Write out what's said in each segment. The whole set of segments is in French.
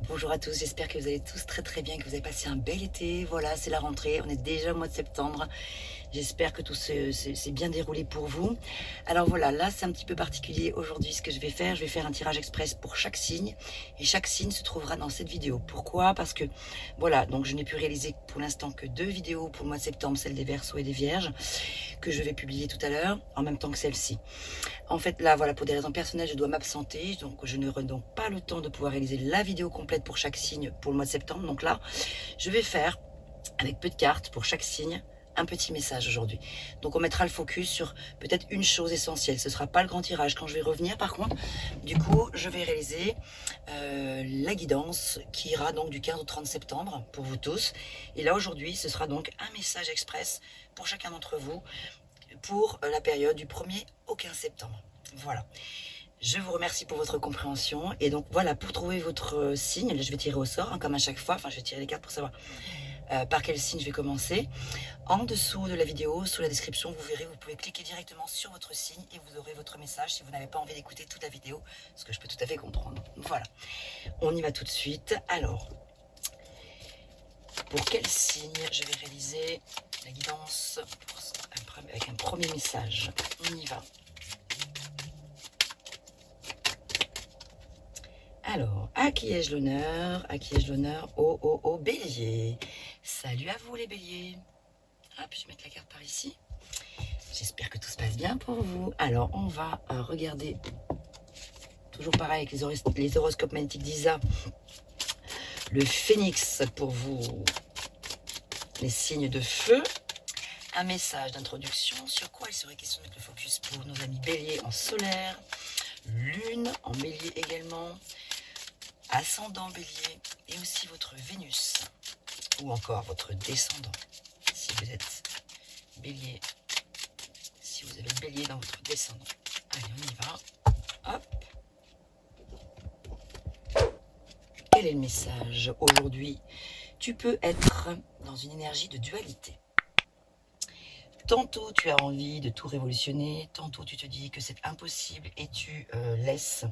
Bonjour à tous, j'espère que vous allez tous très bien, que vous avez passé un bel été. Voilà, c'est la rentrée, on est déjà au mois de septembre. J'espère que tout s'est bien déroulé pour vous. Alors voilà, là c'est un petit peu particulier aujourd'hui ce que je vais faire. Je vais faire un tirage express pour chaque signe et chaque signe se trouvera dans cette vidéo. Pourquoi? Parce que voilà, donc je n'ai pu réaliser pour l'instant que 2 vidéos pour le mois de septembre, celle des Verseaux et des Vierges, que je vais publier tout à l'heure, en même temps que celle-ci. En fait, là, voilà, pour des raisons personnelles, je dois m'absenter, donc je n'aurai donc pas le temps de pouvoir réaliser la vidéo complète pour chaque signe pour le mois de septembre. Donc là, je vais faire, avec peu de cartes pour chaque signe, un petit message aujourd'hui. Donc on mettra le focus sur peut-être une chose essentielle. Ce ne sera pas le grand tirage quand je vais revenir. Par contre, du coup, je vais réaliser la guidance qui ira donc du 15 au 30 septembre pour vous tous. Et là, aujourd'hui, ce sera donc un message express pour chacun d'entre vous pour la période du 1er au 15 septembre. Voilà. Je vous remercie pour votre compréhension. Et donc voilà, pour trouver votre signe, là, je vais tirer au sort, hein, comme à chaque fois. Enfin, je vais tirer les cartes pour savoir par quel signe je vais commencer. En dessous de la vidéo, sous la description, vous verrez, vous pouvez cliquer directement sur votre signe et vous aurez votre message si vous n'avez pas envie d'écouter toute la vidéo, ce que je peux tout à fait comprendre. Voilà, on y va tout de suite. Alors, pour quel signe je vais réaliser la guidance avec un premier message? On y va. Alors, à qui ai-je l'honneur? À qui ai-je l'honneur? Au bélier. Salut à vous les béliers. Hop, je vais mettre la carte par ici. J'espère que tout se passe bien pour vous. Alors, on va regarder, toujours pareil avec les horoscopes magnétiques d'Isa, le phénix pour vous, les signes de feu. Un message d'introduction. Sur quoi il serait question de mettre le focus pour nos amis béliers en solaire, lune en bélier également, ascendant bélier et aussi votre Vénus ou encore votre descendant. Si vous êtes bélier, si vous avez bélier dans votre descendant. Allez, on y va. Hop. Quel est le message aujourd'hui? Tu peux être dans une énergie de dualité. Tantôt tu as envie de tout révolutionner, tantôt tu te dis que c'est impossible et tu laisses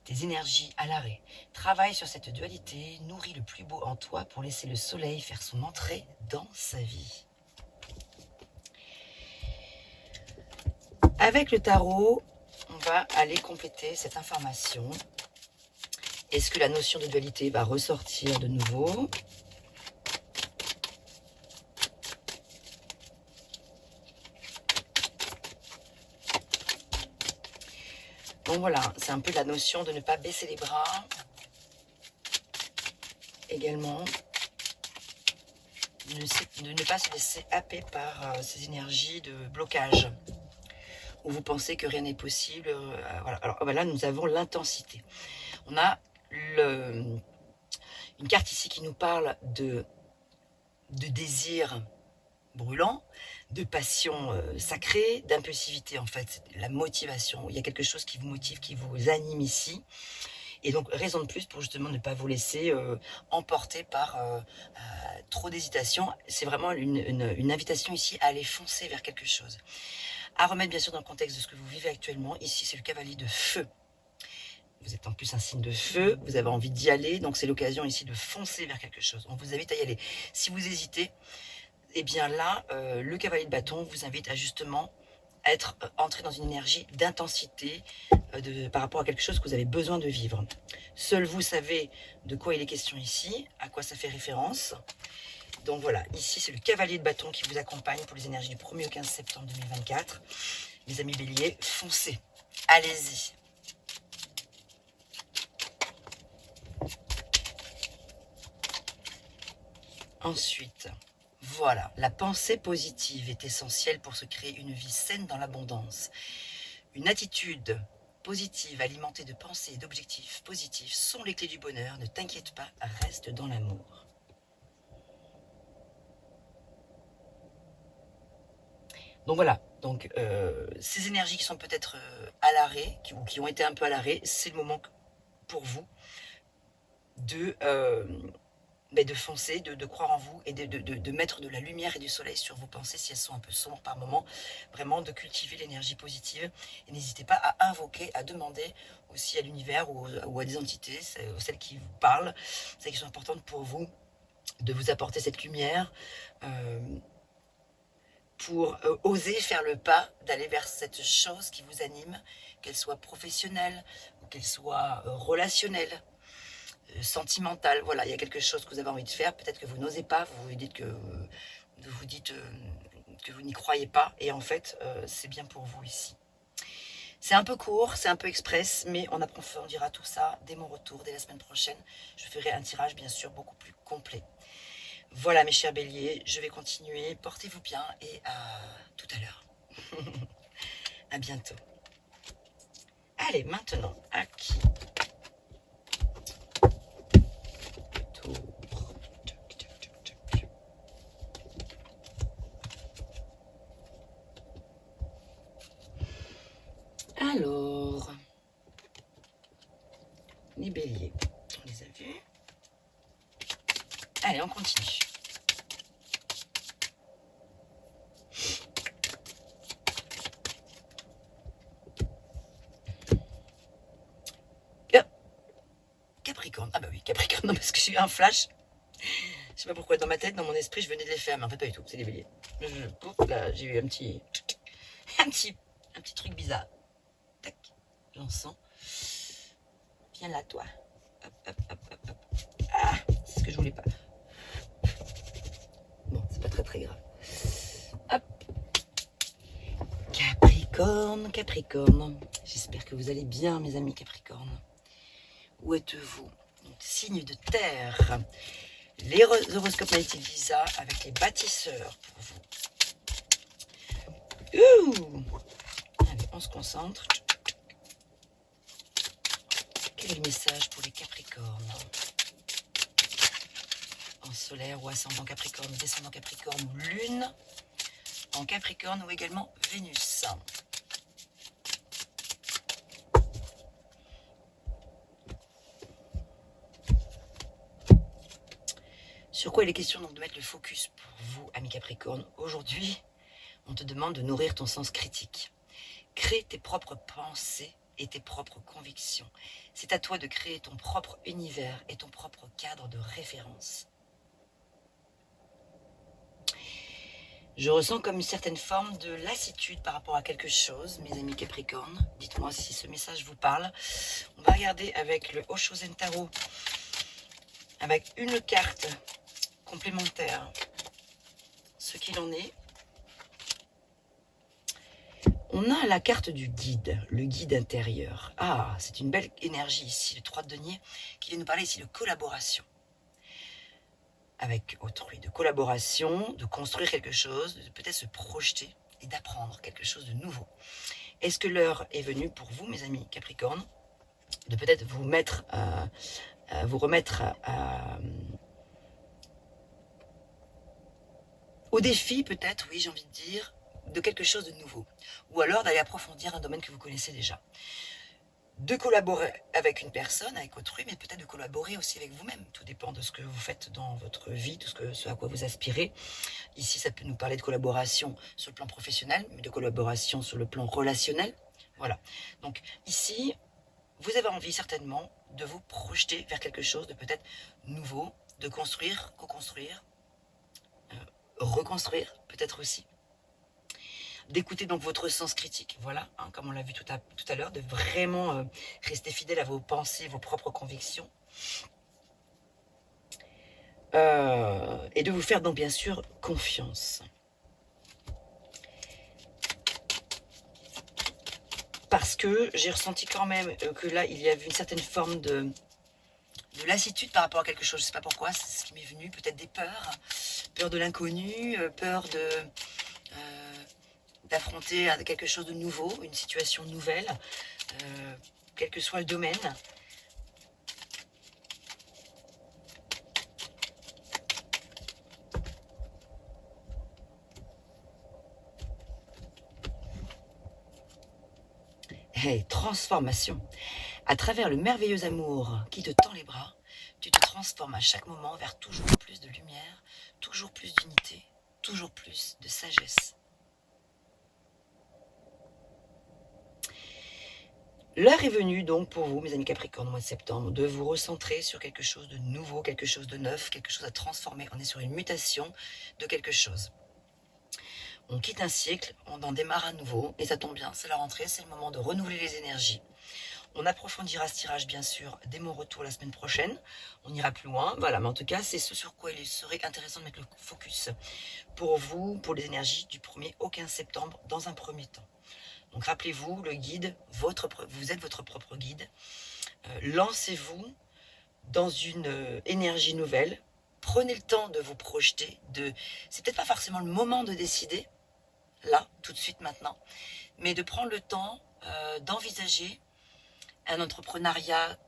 tes énergies à l'arrêt. Travaille sur cette dualité, nourris le plus beau en toi pour laisser le soleil faire son entrée dans sa vie. Avec le tarot, on va aller compléter cette information. Est-ce que la notion de dualité va ressortir de nouveau ? Donc voilà, c'est un peu la notion de ne pas baisser les bras. Également, de ne pas se laisser happer par ces énergies de blocage, où vous pensez que rien n'est possible. Voilà. Alors là, nous avons l'intensité. On a une carte ici qui nous parle de désir brûlant, de passion sacrée, d'impulsivité en fait, la motivation. Il y a quelque chose qui vous motive, qui vous anime ici. Et donc, raison de plus pour justement ne pas vous laisser emporter par trop d'hésitation. C'est vraiment une invitation ici à aller foncer vers quelque chose. À remettre bien sûr dans le contexte de ce que vous vivez actuellement. Ici, c'est le cavalier de feu. Vous êtes en plus un signe de feu, vous avez envie d'y aller, donc c'est l'occasion ici de foncer vers quelque chose. On vous invite à y aller. Si vous hésitez, eh bien là, le cavalier de bâton vous invite à justement être entré dans une énergie d'intensité par rapport à quelque chose que vous avez besoin de vivre. Seul vous savez de quoi il est question ici, à quoi ça fait référence. Donc voilà, ici c'est le cavalier de bâton qui vous accompagne pour les énergies du 1er au 15 septembre 2024. Les amis béliers, foncez, allez-y. Ensuite, voilà, la pensée positive est essentielle pour se créer une vie saine dans l'abondance. Une attitude positive alimentée de pensées et d'objectifs positifs sont les clés du bonheur. Ne t'inquiète pas, reste dans l'amour. Donc voilà, donc, ces énergies qui sont peut-être à l'arrêt, qui ont été un peu à l'arrêt, c'est le moment pour vous de mais de foncer, de croire en vous et de mettre de la lumière et du soleil sur vos pensées si elles sont un peu sombres par moment. Vraiment de cultiver l'énergie positive. Et n'hésitez pas à invoquer, à demander aussi à l'univers ou à des entités, celles qui vous parlent, celles qui sont importantes pour vous, de vous apporter cette lumière pour oser faire le pas d'aller vers cette chose qui vous anime, qu'elle soit professionnelle ou qu'elle soit relationnelle, sentimentale. Voilà, il y a quelque chose que vous avez envie de faire, peut-être que vous n'osez pas, vous dites que vous n'y croyez pas, et en fait, c'est bien pour vous ici. C'est un peu court, c'est un peu express, mais on approfondira tout ça dès mon retour, dès la semaine prochaine. Je ferai un tirage, bien sûr, beaucoup plus complet. Voilà, mes chers béliers, je vais continuer. Portez-vous bien et à tout à l'heure. À bientôt. Allez, maintenant, à qui? Tour. Alors, les béliers, on les a vus. Allez, on continue. Capricorne, ah bah oui, Capricorne, non, parce que j'ai eu un flash. Je sais pas pourquoi, dans ma tête, dans mon esprit, je venais de les faire, mais en fait pas du tout, c'est les béliers. Là, j'ai eu un petit truc bizarre. Tac, j'en sens. Viens là, toi. Hop, hop, hop, hop, hop. Ah, c'est ce que je voulais pas. Bon, c'est pas très grave. Hop. Capricorne, Capricorne. J'espère que vous allez bien, mes amis Capricorne. Où êtes-vous? Signe de terre. Les horoscopes magnétiques Visa avec les bâtisseurs pour vous. Ouh. Allez, on se concentre. Quel est le message pour les Capricornes? En solaire ou ascendant Capricorne, descendant Capricorne ou lune en Capricorne ou également Vénus. Sur quoi il est question donc de mettre le focus pour vous, amis Capricorne? Aujourd'hui, on te demande de nourrir ton sens critique. Crée tes propres pensées et tes propres convictions. C'est à toi de créer ton propre univers et ton propre cadre de référence. Je ressens comme une certaine forme de lassitude par rapport à quelque chose, mes amis Capricorne. Dites-moi si ce message vous parle. On va regarder avec le Oshozen Tarot, avec une carte complémentaire, ce qu'il en est. On a la carte du guide, le guide intérieur. Ah, c'est une belle énergie ici, le 3 de denier, qui vient nous parler ici de collaboration. Avec autrui, de collaboration, de construire quelque chose, de peut-être se projeter et d'apprendre quelque chose de nouveau. Est-ce que l'heure est venue pour vous, mes amis Capricorne, de peut-être vous mettre, vous remettre au défi, peut-être, oui, j'ai envie de dire, de quelque chose de nouveau. Ou alors d'aller approfondir un domaine que vous connaissez déjà. De collaborer avec une personne, avec autrui, mais peut-être de collaborer aussi avec vous-même. Tout dépend de ce que vous faites dans votre vie, de ce à quoi vous aspirez. Ici, ça peut nous parler de collaboration sur le plan professionnel, mais de collaboration sur le plan relationnel. Voilà. Donc ici, vous avez envie certainement de vous projeter vers quelque chose de peut-être nouveau, de construire, co-construire, reconstruire peut-être aussi. D'écouter donc votre sens critique, voilà, hein, comme on l'a vu tout à l'heure, de vraiment rester fidèle à vos pensées, vos propres convictions. Et de vous faire donc bien sûr confiance. Parce que j'ai ressenti quand même que là, il y avait une certaine forme de lassitude par rapport à quelque chose. Je ne sais pas pourquoi, c'est ce qui m'est venu, peut-être des peurs. Peur de l'inconnu, peur d'affronter quelque chose de nouveau, une situation nouvelle, quel que soit le domaine. Hey, transformation. À travers le merveilleux amour qui te tend les bras, tu te transformes à chaque moment vers toujours plus de lumière, toujours plus d'unité, toujours plus de sagesse. L'heure est venue donc pour vous, mes amis Capricorne, au mois de septembre, de vous recentrer sur quelque chose de nouveau, quelque chose de neuf, quelque chose à transformer. On est sur une mutation de quelque chose. On quitte un cycle, on en démarre un nouveau, et ça tombe bien, c'est la rentrée, c'est le moment de renouveler les énergies. On approfondira ce tirage, bien sûr, dès mon retour la semaine prochaine. On ira plus loin, voilà, mais en tout cas, c'est ce sur quoi il serait intéressant de mettre le focus pour vous, pour les énergies du 1er au 15 septembre, dans un premier temps. Donc rappelez-vous, le guide, vous êtes votre propre guide. Lancez-vous dans une énergie nouvelle. Prenez le temps de vous projeter. C'est peut-être pas forcément le moment de décider, là, tout de suite, maintenant, mais de prendre le temps d'envisager un entrepreneuriat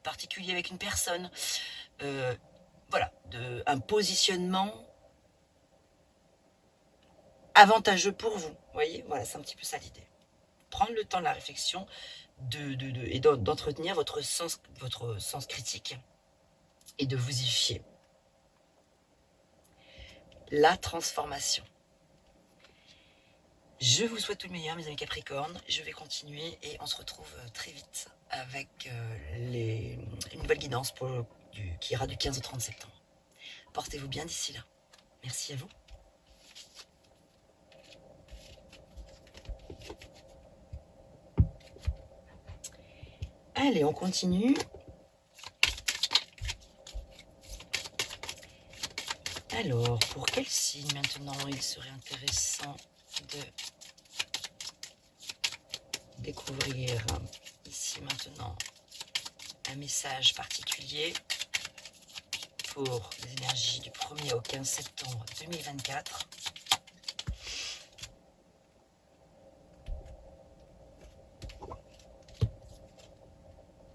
particulier avec une personne. Voilà, un positionnement avantageux pour vous. Vous voyez, voilà, c'est un petit peu ça l'idée. Prendre le temps de la réflexion et d'entretenir votre sens critique et de vous y fier. La transformation. Je vous souhaite tout le meilleur, mes amis Capricorne. Je vais continuer et on se retrouve très vite avec une nouvelle guidance qui ira du 15 au 30 septembre. Portez-vous bien d'ici là. Merci à vous. Allez, on continue. Alors, pour quel signe maintenant il serait intéressant de découvrir ici maintenant un message particulier pour les énergies du 1er au 15 septembre 2024.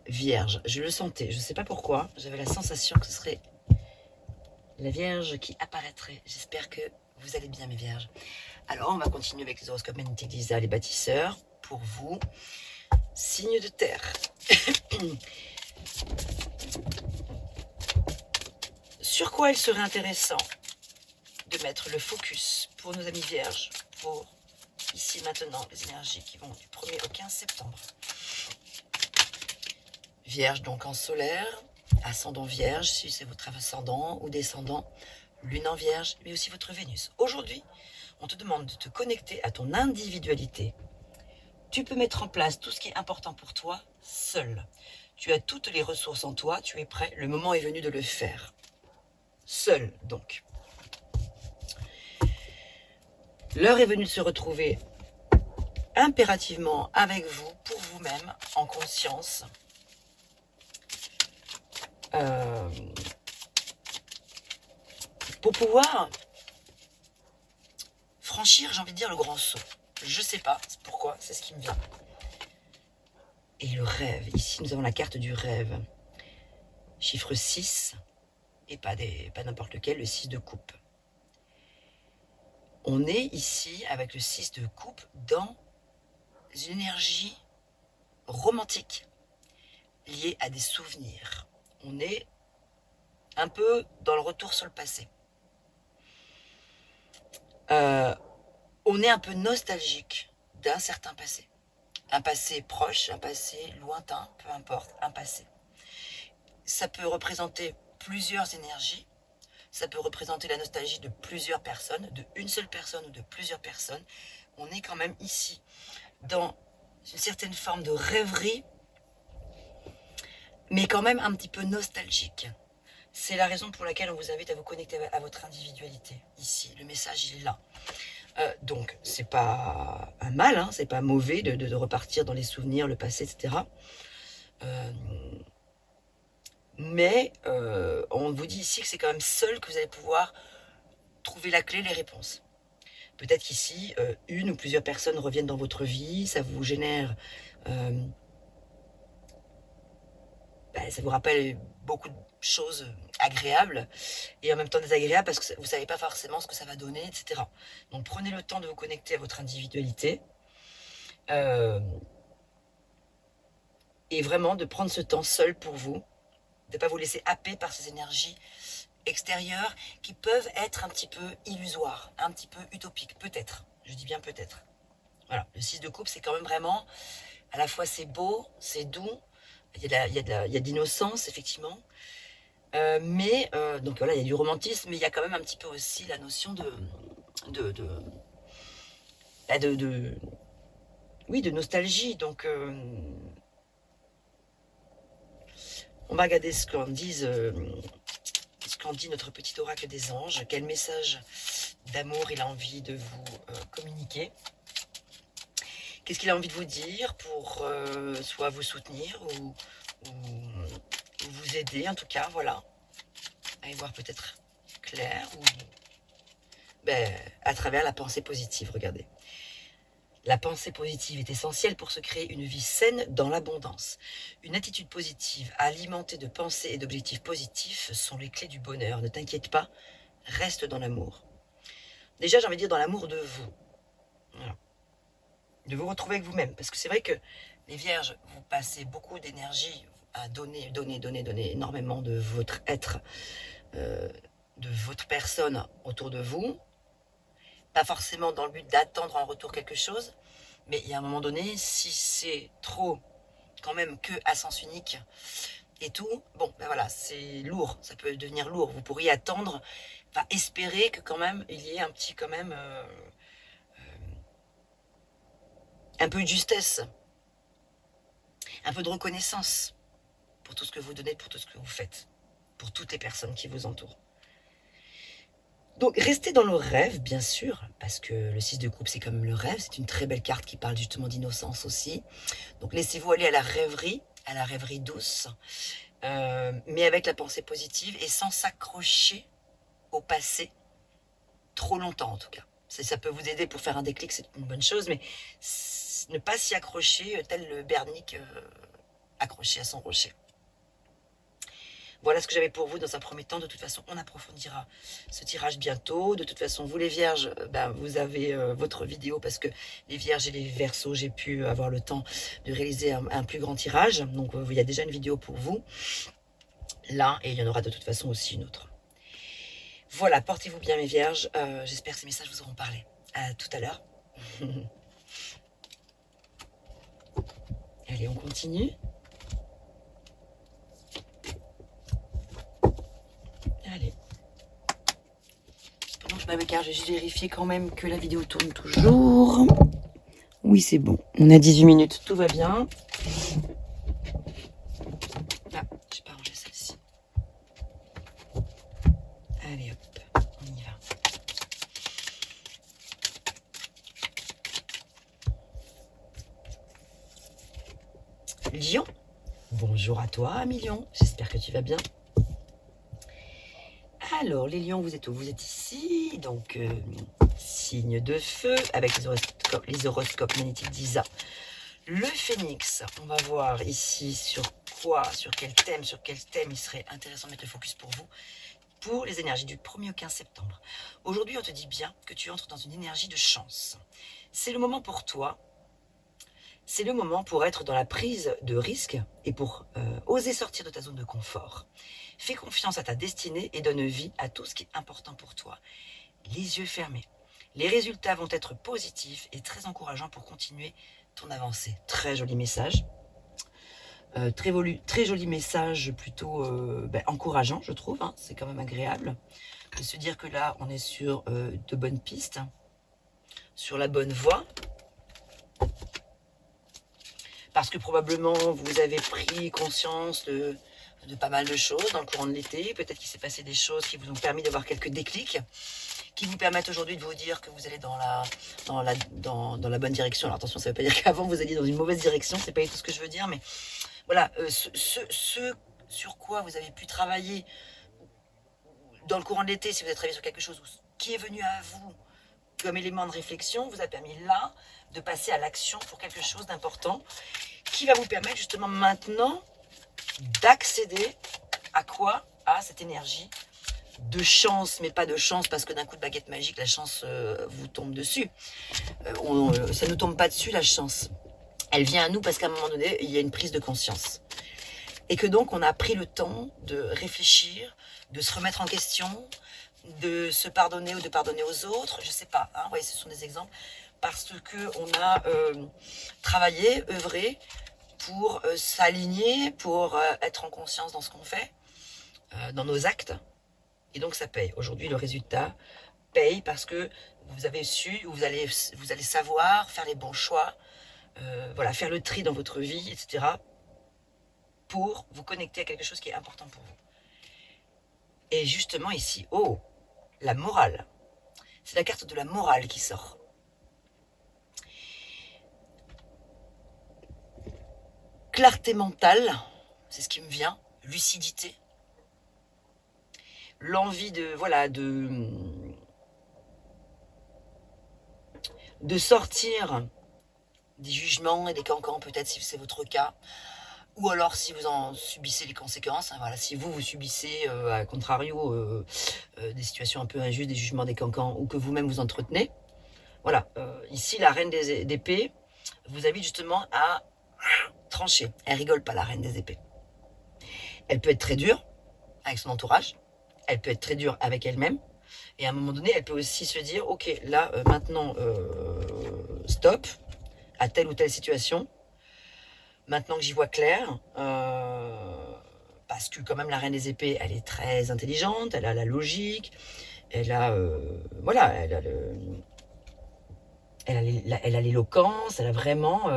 Vierge, je le sentais, je ne sais pas pourquoi, j'avais la sensation que ce serait la Vierge qui apparaîtrait. J'espère que vous allez bien, mes Vierges. Alors, on va continuer avec les horoscopes magnétiques d'Isa, les bâtisseurs. Pour vous, signe de terre. Sur quoi il serait intéressant de mettre le focus pour nos amis Vierges, pour ici maintenant les énergies qui vont du 1er au 15 septembre. Vierge donc en solaire, ascendant Vierge, si c'est votre ascendant ou descendant, lune en Vierge, mais aussi votre Vénus. Aujourd'hui, on te demande de te connecter à ton individualité. Tu peux mettre en place tout ce qui est important pour toi seul. Tu as toutes les ressources en toi, tu es prêt, le moment est venu de le faire. Seul donc. L'heure est venue de se retrouver impérativement avec vous, pour vous-même, en conscience. Pour pouvoir franchir, j'ai envie de dire, le grand saut. Je sais pas pourquoi, c'est ce qui me vient. Et le rêve, ici nous avons la carte du rêve. Chiffre 6, et pas n'importe lequel, le 6 de coupe. On est ici, avec le 6 de coupe, dans une énergie romantique, liée à des souvenirs. On est un peu dans le retour sur le passé. On est un peu nostalgique d'un certain passé. Un passé proche, un passé lointain, peu importe, un passé. Ça peut représenter plusieurs énergies. Ça peut représenter la nostalgie de plusieurs personnes, de une seule personne ou de plusieurs personnes. On est quand même ici dans une certaine forme de rêverie, mais quand même un petit peu nostalgique. C'est la raison pour laquelle on vous invite à vous connecter à votre individualité. Ici, le message il est là. Donc, c'est pas un mal, hein, c'est pas mauvais de repartir dans les souvenirs, le passé, etc. Mais on vous dit ici que c'est quand même seul que vous allez pouvoir trouver la clé, les réponses. Peut-être qu'ici, une ou plusieurs personnes reviennent dans votre vie, ça vous génère... ça vous rappelle beaucoup de choses agréables et en même temps désagréables parce que vous ne savez pas forcément ce que ça va donner, etc. Donc prenez le temps de vous connecter à votre individualité. et vraiment de prendre ce temps seul pour vous, de ne pas vous laisser happer par ces énergies extérieures qui peuvent être un petit peu illusoires, un petit peu utopiques, peut-être, je dis bien peut-être. Voilà, le 6 de coupe, c'est quand même vraiment, à la fois c'est beau, c'est doux, il y a de l'innocence, effectivement, donc voilà, il y a du romantisme, mais il y a quand même un petit peu aussi la notion oui, de nostalgie. Donc, on va regarder ce qu'en dit notre petit oracle des anges. Quel message d'amour il a envie de vous communiquer. Qu'est-ce qu'il a envie de vous dire pour soit vous soutenir ou vous aider, en tout cas, voilà. À y voir peut-être clair ou à travers la pensée positive, regardez. La pensée positive est essentielle pour se créer une vie saine dans l'abondance. Une attitude positive alimentée de pensées et d'objectifs positifs sont les clés du bonheur. Ne t'inquiète pas, reste dans l'amour. Déjà, j'ai envie de dire dans l'amour de vous. Voilà. De vous retrouver avec vous-même. Parce que c'est vrai que les vierges, vous passez beaucoup d'énergie à donner énormément de votre être, de votre personne autour de vous. Pas forcément dans le but d'attendre en retour quelque chose, mais il y a un moment donné, si c'est trop, quand même, que à sens unique et tout, bon, voilà, c'est lourd, ça peut devenir lourd. Vous pourriez attendre, enfin, espérer que quand même, il y ait un petit, quand même, un peu de justesse, un peu de reconnaissance pour tout ce que vous donnez, pour tout ce que vous faites, pour toutes les personnes qui vous entourent. Donc, restez dans le rêve, bien sûr, parce que le 6 de coupe, c'est quand même le rêve. C'est une très belle carte qui parle justement d'innocence aussi. Donc, laissez-vous aller à la rêverie douce, mais avec la pensée positive et sans s'accrocher au passé trop longtemps, en tout cas. Ça peut vous aider pour faire un déclic, c'est une bonne chose, mais ne pas s'y accrocher tel le bernique accroché à son rocher. Voilà ce que j'avais pour vous dans un premier temps. De toute façon, on approfondira ce tirage bientôt. De toute façon, vous les vierges, vous avez votre vidéo parce que les vierges et les verseaux, j'ai pu avoir le temps de réaliser un plus grand tirage. Donc, il y a déjà une vidéo pour vous. Là, et il y en aura de toute façon aussi une autre. Voilà, portez-vous bien mes vierges. J'espère que ces messages vous auront parlé. À tout à l'heure. Allez, on continue. Allez. Pendant que je m'amécarte, je vais juste vérifier quand même que la vidéo tourne toujours. Oui, c'est bon. On a 18 minutes, tout va bien. Ah, j'ai pas rangé celle-ci. Allez hop, on y va. Lion, bonjour à toi, Lion. J'espère que tu vas bien. Alors, les lions, vous êtes où? Vous êtes ici, donc signe de feu, avec les horoscopes magnétiques d'Isa. Le phénix, on va voir ici sur quel thème il serait intéressant de mettre le focus pour vous, pour les énergies du 1er au 15 septembre. Aujourd'hui, on te dit bien que tu entres dans une énergie de chance. C'est le moment pour toi, c'est le moment pour être dans la prise de risque et pour oser sortir de ta zone de confort. Fais confiance à ta destinée et donne vie à tout ce qui est important pour toi. Les yeux fermés. Les résultats vont être positifs et très encourageants pour continuer ton avancée. Très joli message. Très joli message, plutôt encourageant, je trouve. Hein. C'est quand même agréable de se dire que là, on est sur de bonnes pistes, sur la bonne voie. Parce que probablement, vous avez pris conscience de pas mal de choses dans le courant de l'été. Peut-être qu'il s'est passé des choses qui vous ont permis d'avoir quelques déclics, qui vous permettent aujourd'hui de vous dire que vous allez dans la bonne direction. Alors attention, ça ne veut pas dire qu'avant vous alliez dans une mauvaise direction, c'est pas du tout ce que je veux dire, mais voilà, ce sur quoi vous avez pu travailler dans le courant de l'été, si vous avez travaillé sur quelque chose qui est venu à vous comme élément de réflexion, vous a permis là de passer à l'action pour quelque chose d'important qui va vous permettre justement maintenant d'accéder à quoi? À cette énergie de chance, mais pas de chance parce que d'un coup de baguette magique, la chance vous tombe dessus. Ça ne nous tombe pas dessus, la chance. Elle vient à nous parce qu'à un moment donné, il y a une prise de conscience. Et que donc, on a pris le temps de réfléchir, de se remettre en question, de se pardonner ou de pardonner aux autres, je sais pas, hein, ouais, ce sont des exemples, parce qu'on a travaillé, œuvré pour s'aligner, pour être en conscience dans ce qu'on fait, dans nos actes, et donc ça paye. Aujourd'hui, le résultat paye parce que vous avez su, vous allez savoir faire les bons choix, voilà, faire le tri dans votre vie, etc., pour vous connecter à quelque chose qui est important pour vous. Et justement ici, oh, la morale. C'est la carte de la morale qui sort. Clarté mentale, c'est ce qui me vient, lucidité. L'envie de, voilà, de sortir des jugements et des cancans, peut-être si c'est votre cas, ou alors si vous en subissez les conséquences, hein, voilà, si vous subissez, à contrario, des situations un peu injustes, des jugements, des cancans, ou que vous-même vous entretenez. Voilà, ici, la reine d'épée vous invite justement à trancher. Elle rigole pas, la reine des épées. Elle peut être très dure avec son entourage, elle peut être très dure avec elle-même, et à un moment donné, elle peut aussi se dire, ok, là, maintenant, stop, à telle ou telle situation, maintenant que j'y vois clair, parce que quand même la reine des épées, elle est très intelligente, elle a la logique, elle a, voilà, elle a l'éloquence, elle a vraiment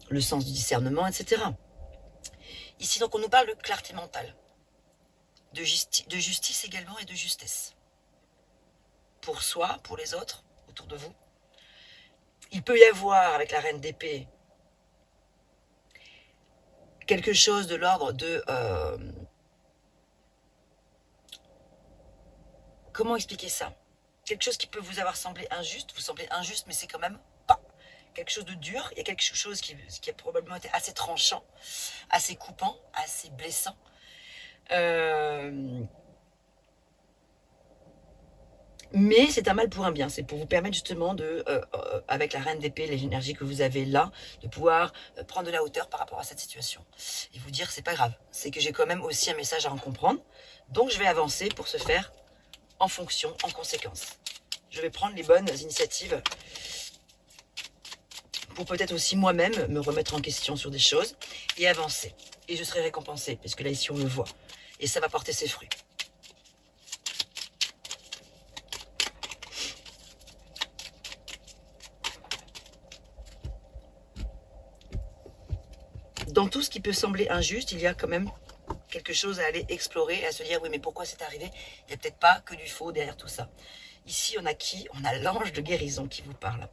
le sens du discernement, etc. Ici, donc, on nous parle de clarté mentale, de justice également et de justesse. Pour soi, pour les autres, autour de vous. Il peut y avoir, avec la reine d'épée, quelque chose de l'ordre de... comment expliquer ça? Quelque chose qui peut vous avoir semblé injuste, mais c'est quand même pas quelque chose de dur. Il y a quelque chose qui a probablement été assez tranchant, assez coupant, assez blessant. Mais c'est un mal pour un bien, c'est pour vous permettre justement de, avec la reine d'épée, les énergies que vous avez là, de pouvoir prendre de la hauteur par rapport à cette situation. Et vous dire, c'est pas grave, c'est que j'ai quand même aussi un message à en comprendre, donc je vais avancer pour ce faire en fonction, en conséquence. Je vais prendre les bonnes initiatives pour peut-être aussi moi-même me remettre en question sur des choses et avancer. Et je serai récompensée, parce que là ici on le voit, et ça va porter ses fruits. Dans tout ce qui peut sembler injuste, il y a quand même quelque chose à aller explorer, à se dire, oui, mais pourquoi c'est arrivé? Il n'y a peut-être pas que du faux derrière tout ça. Ici, on a qui? On a l'ange de guérison qui vous parle.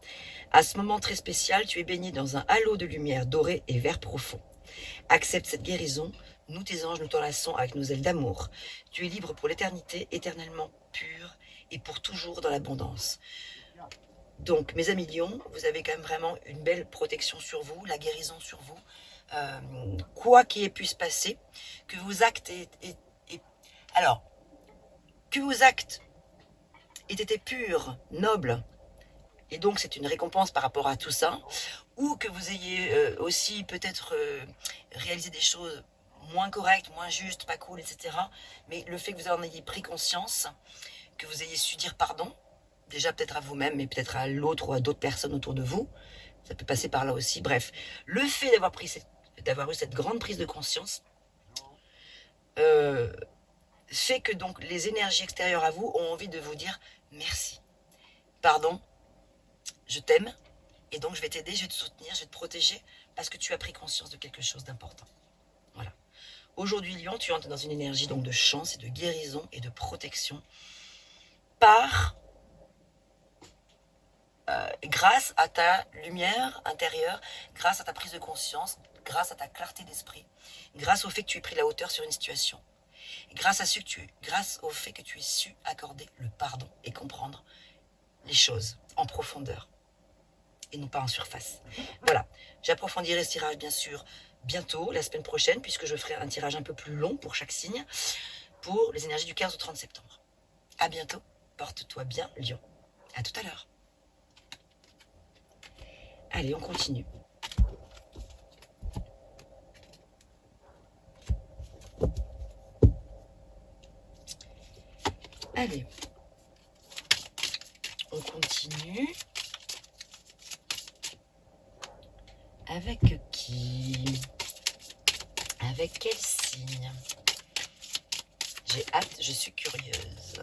À ce moment très spécial, tu es baigné dans un halo de lumière dorée et vert profond. Accepte cette guérison. Nous, tes anges, nous t'enlaçons avec nos ailes d'amour. Tu es libre pour l'éternité, éternellement pur et pour toujours dans l'abondance. Donc, mes amis lions, vous avez quand même vraiment une belle protection sur vous, la guérison sur vous. Quoi qu'il ait pu se passer, que vos actes alors, que vos actes aient été purs, nobles, et donc c'est une récompense par rapport à tout ça, ou que vous ayez aussi peut-être réalisé des choses moins correctes, moins justes, pas cool, etc. Mais le fait que vous en ayez pris conscience, que vous ayez su dire pardon, déjà peut-être à vous-même, mais peut-être à l'autre ou à d'autres personnes autour de vous, ça peut passer par là aussi. Bref, le fait d'avoir eu cette grande prise de conscience fait que donc les énergies extérieures à vous ont envie de vous dire merci, pardon, je t'aime, et donc je vais t'aider, je vais te soutenir, je vais te protéger, parce que tu as pris conscience de quelque chose d'important. Voilà. Aujourd'hui, Lion, tu entres dans une énergie donc de chance et de guérison et de protection grâce à ta lumière intérieure, grâce à ta prise de conscience, grâce à ta clarté d'esprit, grâce au fait que tu aies pris la hauteur sur une situation, grâce au fait que tu aies su accorder le pardon et comprendre les choses en profondeur et non pas en surface. Voilà, j'approfondirai ce tirage bien sûr bientôt, la semaine prochaine, puisque je ferai un tirage un peu plus long pour chaque signe, pour les énergies du 15 au 30 septembre. À bientôt, porte-toi bien, Lion. À tout à l'heure. Allez, on continue. Allez, on continue. Avec qui? Avec quel signe? J'ai hâte, je suis curieuse.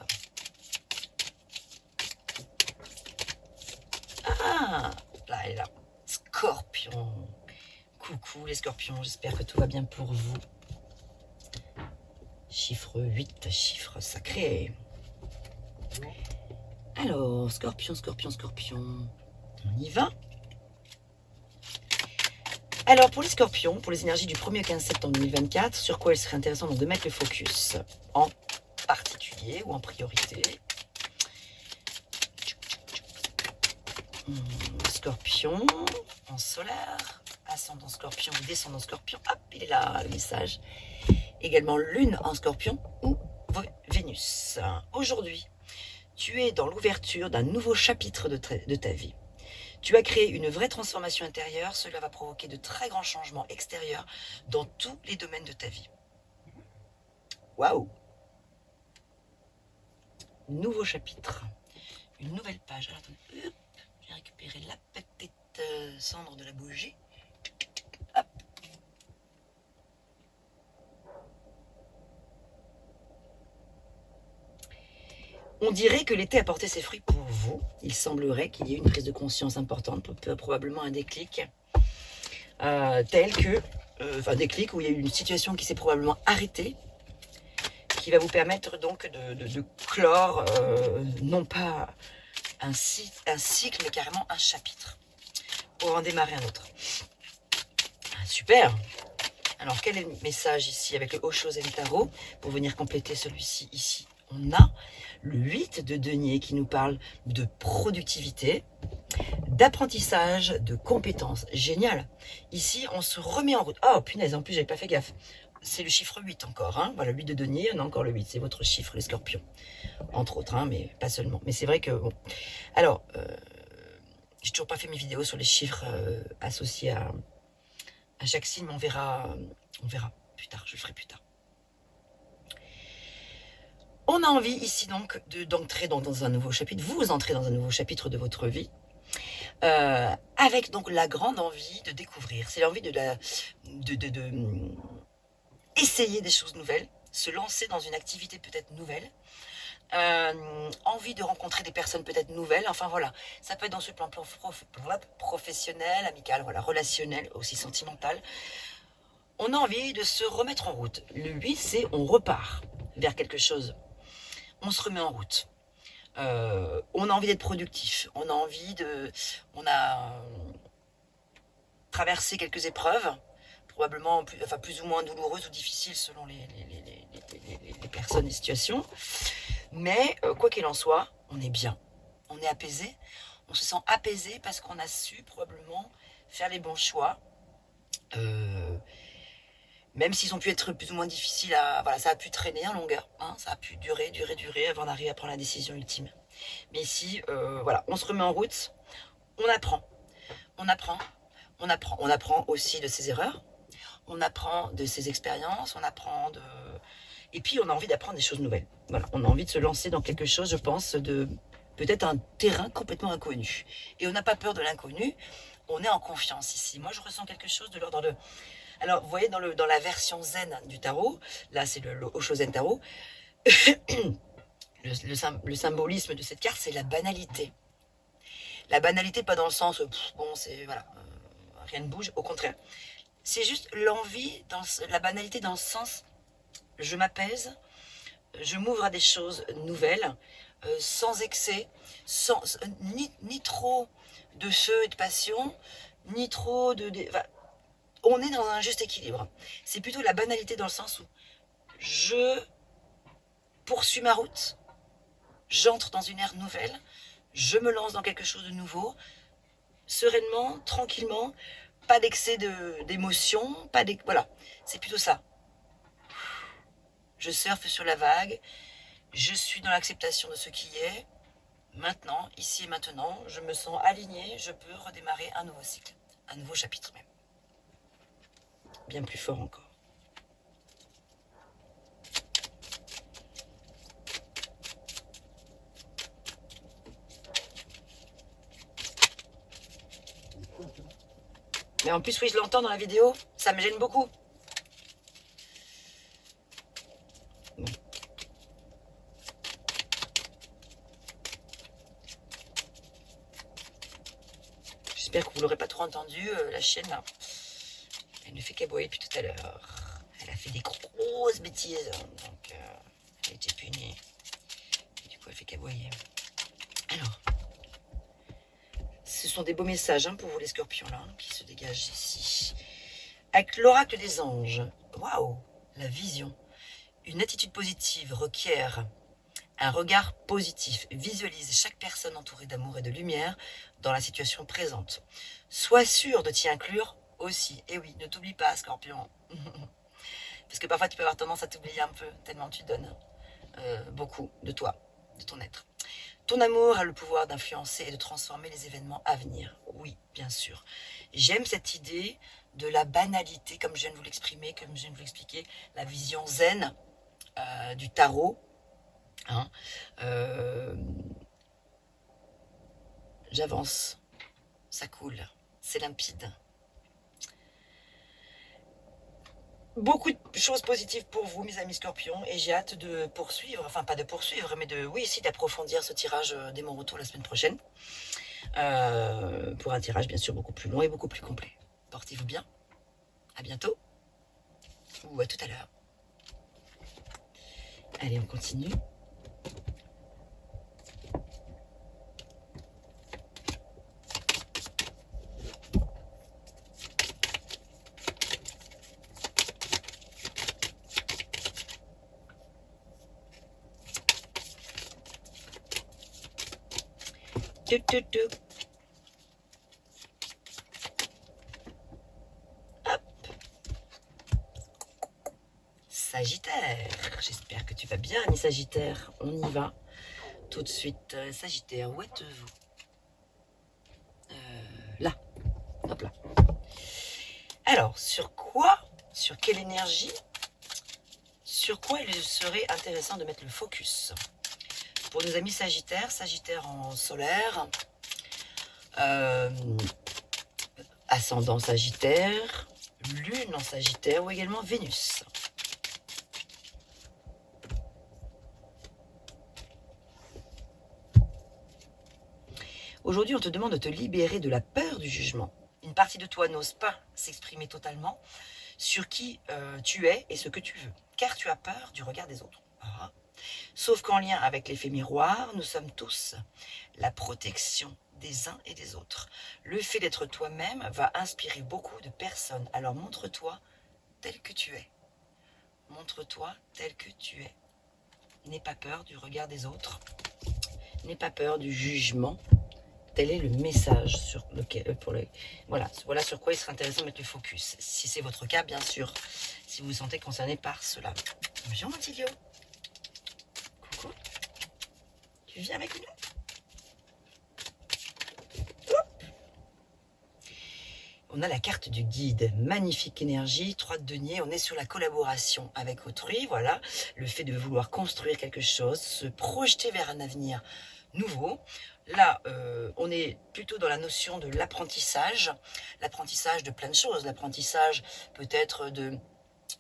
Ah, là elle est là. Scorpion. Coucou les scorpions, j'espère que tout va bien pour vous. Chiffre 8, chiffre sacré. Alors, scorpion, scorpion, scorpion. On y va. Alors, pour les scorpions, pour les énergies du 1er au 15 septembre 2024, sur quoi il serait intéressant donc de mettre le focus en particulier ou en priorité? Scorpion, en solaire, ascendant scorpion ou descendant scorpion. Hop, il est là, le message. Également lune en scorpion ou Vénus. Aujourd'hui, tu es dans l'ouverture d'un nouveau chapitre de ta vie. Tu as créé une vraie transformation intérieure, cela va provoquer de très grands changements extérieurs dans tous les domaines de ta vie. Waouh! Nouveau chapitre, une nouvelle page. Alors, attendez, hop, je vais récupérer la petite cendre de la bougie. Hop. On dirait que l'été a porté ses fruits pour vous. Il semblerait qu'il y ait une prise de conscience importante, probablement un déclic, tel que, un déclic où il y a eu une situation qui s'est probablement arrêtée, qui va vous permettre donc de clore, non pas un cycle, mais carrément un chapitre, pour en démarrer un autre. Super! Alors, quel est le message ici avec le Oshozen Tarot? Pour venir compléter celui-ci, ici, on a le 8 de denier qui nous parle de productivité, d'apprentissage, de compétences. Génial! Ici, on se remet en route. Oh, punaise, en plus, j'avais pas fait gaffe. C'est le chiffre 8 encore. Hein. Voilà, 8 de denier, on a encore le 8. C'est votre chiffre, les scorpions. Entre autres, hein, mais pas seulement. Mais c'est vrai que, bon. Alors, j'ai toujours pas fait mes vidéos sur les chiffres associés à chaque signe, mais on verra plus tard, je le ferai plus tard. On a envie ici donc d'entrer dans un nouveau chapitre, vous entrez dans un nouveau chapitre de votre vie, avec donc la grande envie de découvrir, c'est l'envie essayer des choses nouvelles, se lancer dans une activité peut-être nouvelle, envie de rencontrer des personnes peut-être nouvelles, enfin voilà, ça peut être dans ce plan professionnel, amical, voilà, relationnel, aussi sentimental. On a envie de se remettre en route. Le 8, c'est on repart vers quelque chose. On se remet en route. On a envie d'être productif. On a traversé quelques épreuves, probablement plus ou moins douloureuses ou difficiles selon les personnes et les situations. Mais quoi qu'il en soit, on est bien. On est apaisé. On se sent apaisé parce qu'on a su probablement faire les bons choix. Même s'ils ont pu être plus ou moins difficiles voilà, ça a pu traîner en longueur, hein, ça a pu durer avant d'arriver à prendre la décision ultime. Mais ici, voilà, on se remet en route, on apprend aussi de ses erreurs, on apprend de ses expériences, et puis on a envie d'apprendre des choses nouvelles. Voilà, on a envie de se lancer dans quelque chose, je pense, de peut-être un terrain complètement inconnu. Et on n'a pas peur de l'inconnu, on est en confiance ici. Moi, je ressens quelque chose de l'ordre de... Alors, vous voyez, dans la version zen du tarot, là, c'est le Oshozen Tarot, le symbolisme de cette carte, c'est la banalité. La banalité, pas dans le sens, bon, c'est, voilà, rien ne bouge, au contraire. C'est juste l'envie, la banalité dans le sens, je m'apaise, je m'ouvre à des choses nouvelles, sans excès, ni trop de feu et de passion, ni trop on est dans un juste équilibre. C'est plutôt la banalité dans le sens où je poursuis ma route, j'entre dans une ère nouvelle, je me lance dans quelque chose de nouveau, sereinement, tranquillement, pas d'excès d'émotion, voilà, c'est plutôt ça. Je surfe sur la vague, je suis dans l'acceptation de ce qui est. Maintenant, ici et maintenant, je me sens alignée, je peux redémarrer un nouveau cycle, un nouveau chapitre même. Bien plus fort encore. en plus, oui, je l'entends dans la vidéo. Ça me gêne beaucoup. Bon. J'espère que vous l'aurez pas trop entendu. La chienne, là, elle ne fait qu'aboyer depuis tout à l'heure. Elle a fait des grosses bêtises. Donc, elle a été punie. Et du coup, elle fait qu'aboyer. Alors, ce sont des beaux messages pour vous les scorpions là, qui se dégagent ici. Avec l'oracle des anges, waouh, la vision. Une attitude positive requiert un regard positif. Visualise chaque personne entourée d'amour et de lumière dans la situation présente. Sois sûr de t'y inclure aussi. Et oui, ne t'oublie pas, scorpion. Parce que parfois tu peux avoir tendance à t'oublier un peu, tellement tu donnes beaucoup de toi, de ton être. Ton amour a le pouvoir d'influencer et de transformer les événements à venir. Oui, bien sûr. J'aime cette idée de la banalité, comme je viens de vous l'exprimer, comme je viens de vous l'expliquer, la vision zen du tarot. Hein. J'avance, ça coule, c'est limpide. Beaucoup de choses positives pour vous, mes amis scorpions, et j'ai hâte de poursuivre, enfin pas de poursuivre, mais de, oui, ici d'approfondir ce tirage dès mon retour la semaine prochaine, pour un tirage bien sûr beaucoup plus long et beaucoup plus complet. Portez-vous bien, à bientôt, ou à tout à l'heure. Allez, on continue. Hop. Sagittaire, j'espère que tu vas bien, ami Sagittaire. On y va tout de suite. Sagittaire, où êtes-vous? Là, hop là. Alors, sur quelle énergie, sur quoi il serait intéressant de mettre le focus? Pour nos amis Sagittaire, Sagittaire en solaire, ascendant Sagittaire, Lune en Sagittaire ou également Vénus. Aujourd'hui, on te demande de te libérer de la peur du jugement. Une partie de toi n'ose pas s'exprimer totalement sur qui tu es et ce que tu veux, car tu as peur du regard des autres. Ah. Sauf qu'en lien avec l'effet miroir, nous sommes tous la protection des uns et des autres. Le fait d'être toi-même va inspirer beaucoup de personnes. Alors montre-toi tel que tu es. Montre-toi tel que tu es. N'aie pas peur du regard des autres. N'aie pas peur du jugement. Tel est le message sur lequel, voilà sur quoi il serait intéressant de mettre le focus. Si c'est votre cas, bien sûr. Si vous vous sentez concerné par cela. Bonjour Montilio. Coucou. Tu viens avec nous? Hop. On a la carte du guide. Magnifique énergie, 3 de denier. On est sur la collaboration avec autrui. Voilà. Le fait de vouloir construire quelque chose, se projeter vers un avenir nouveau. Là, on est plutôt dans la notion de l'apprentissage de plein de choses, l'apprentissage peut-être de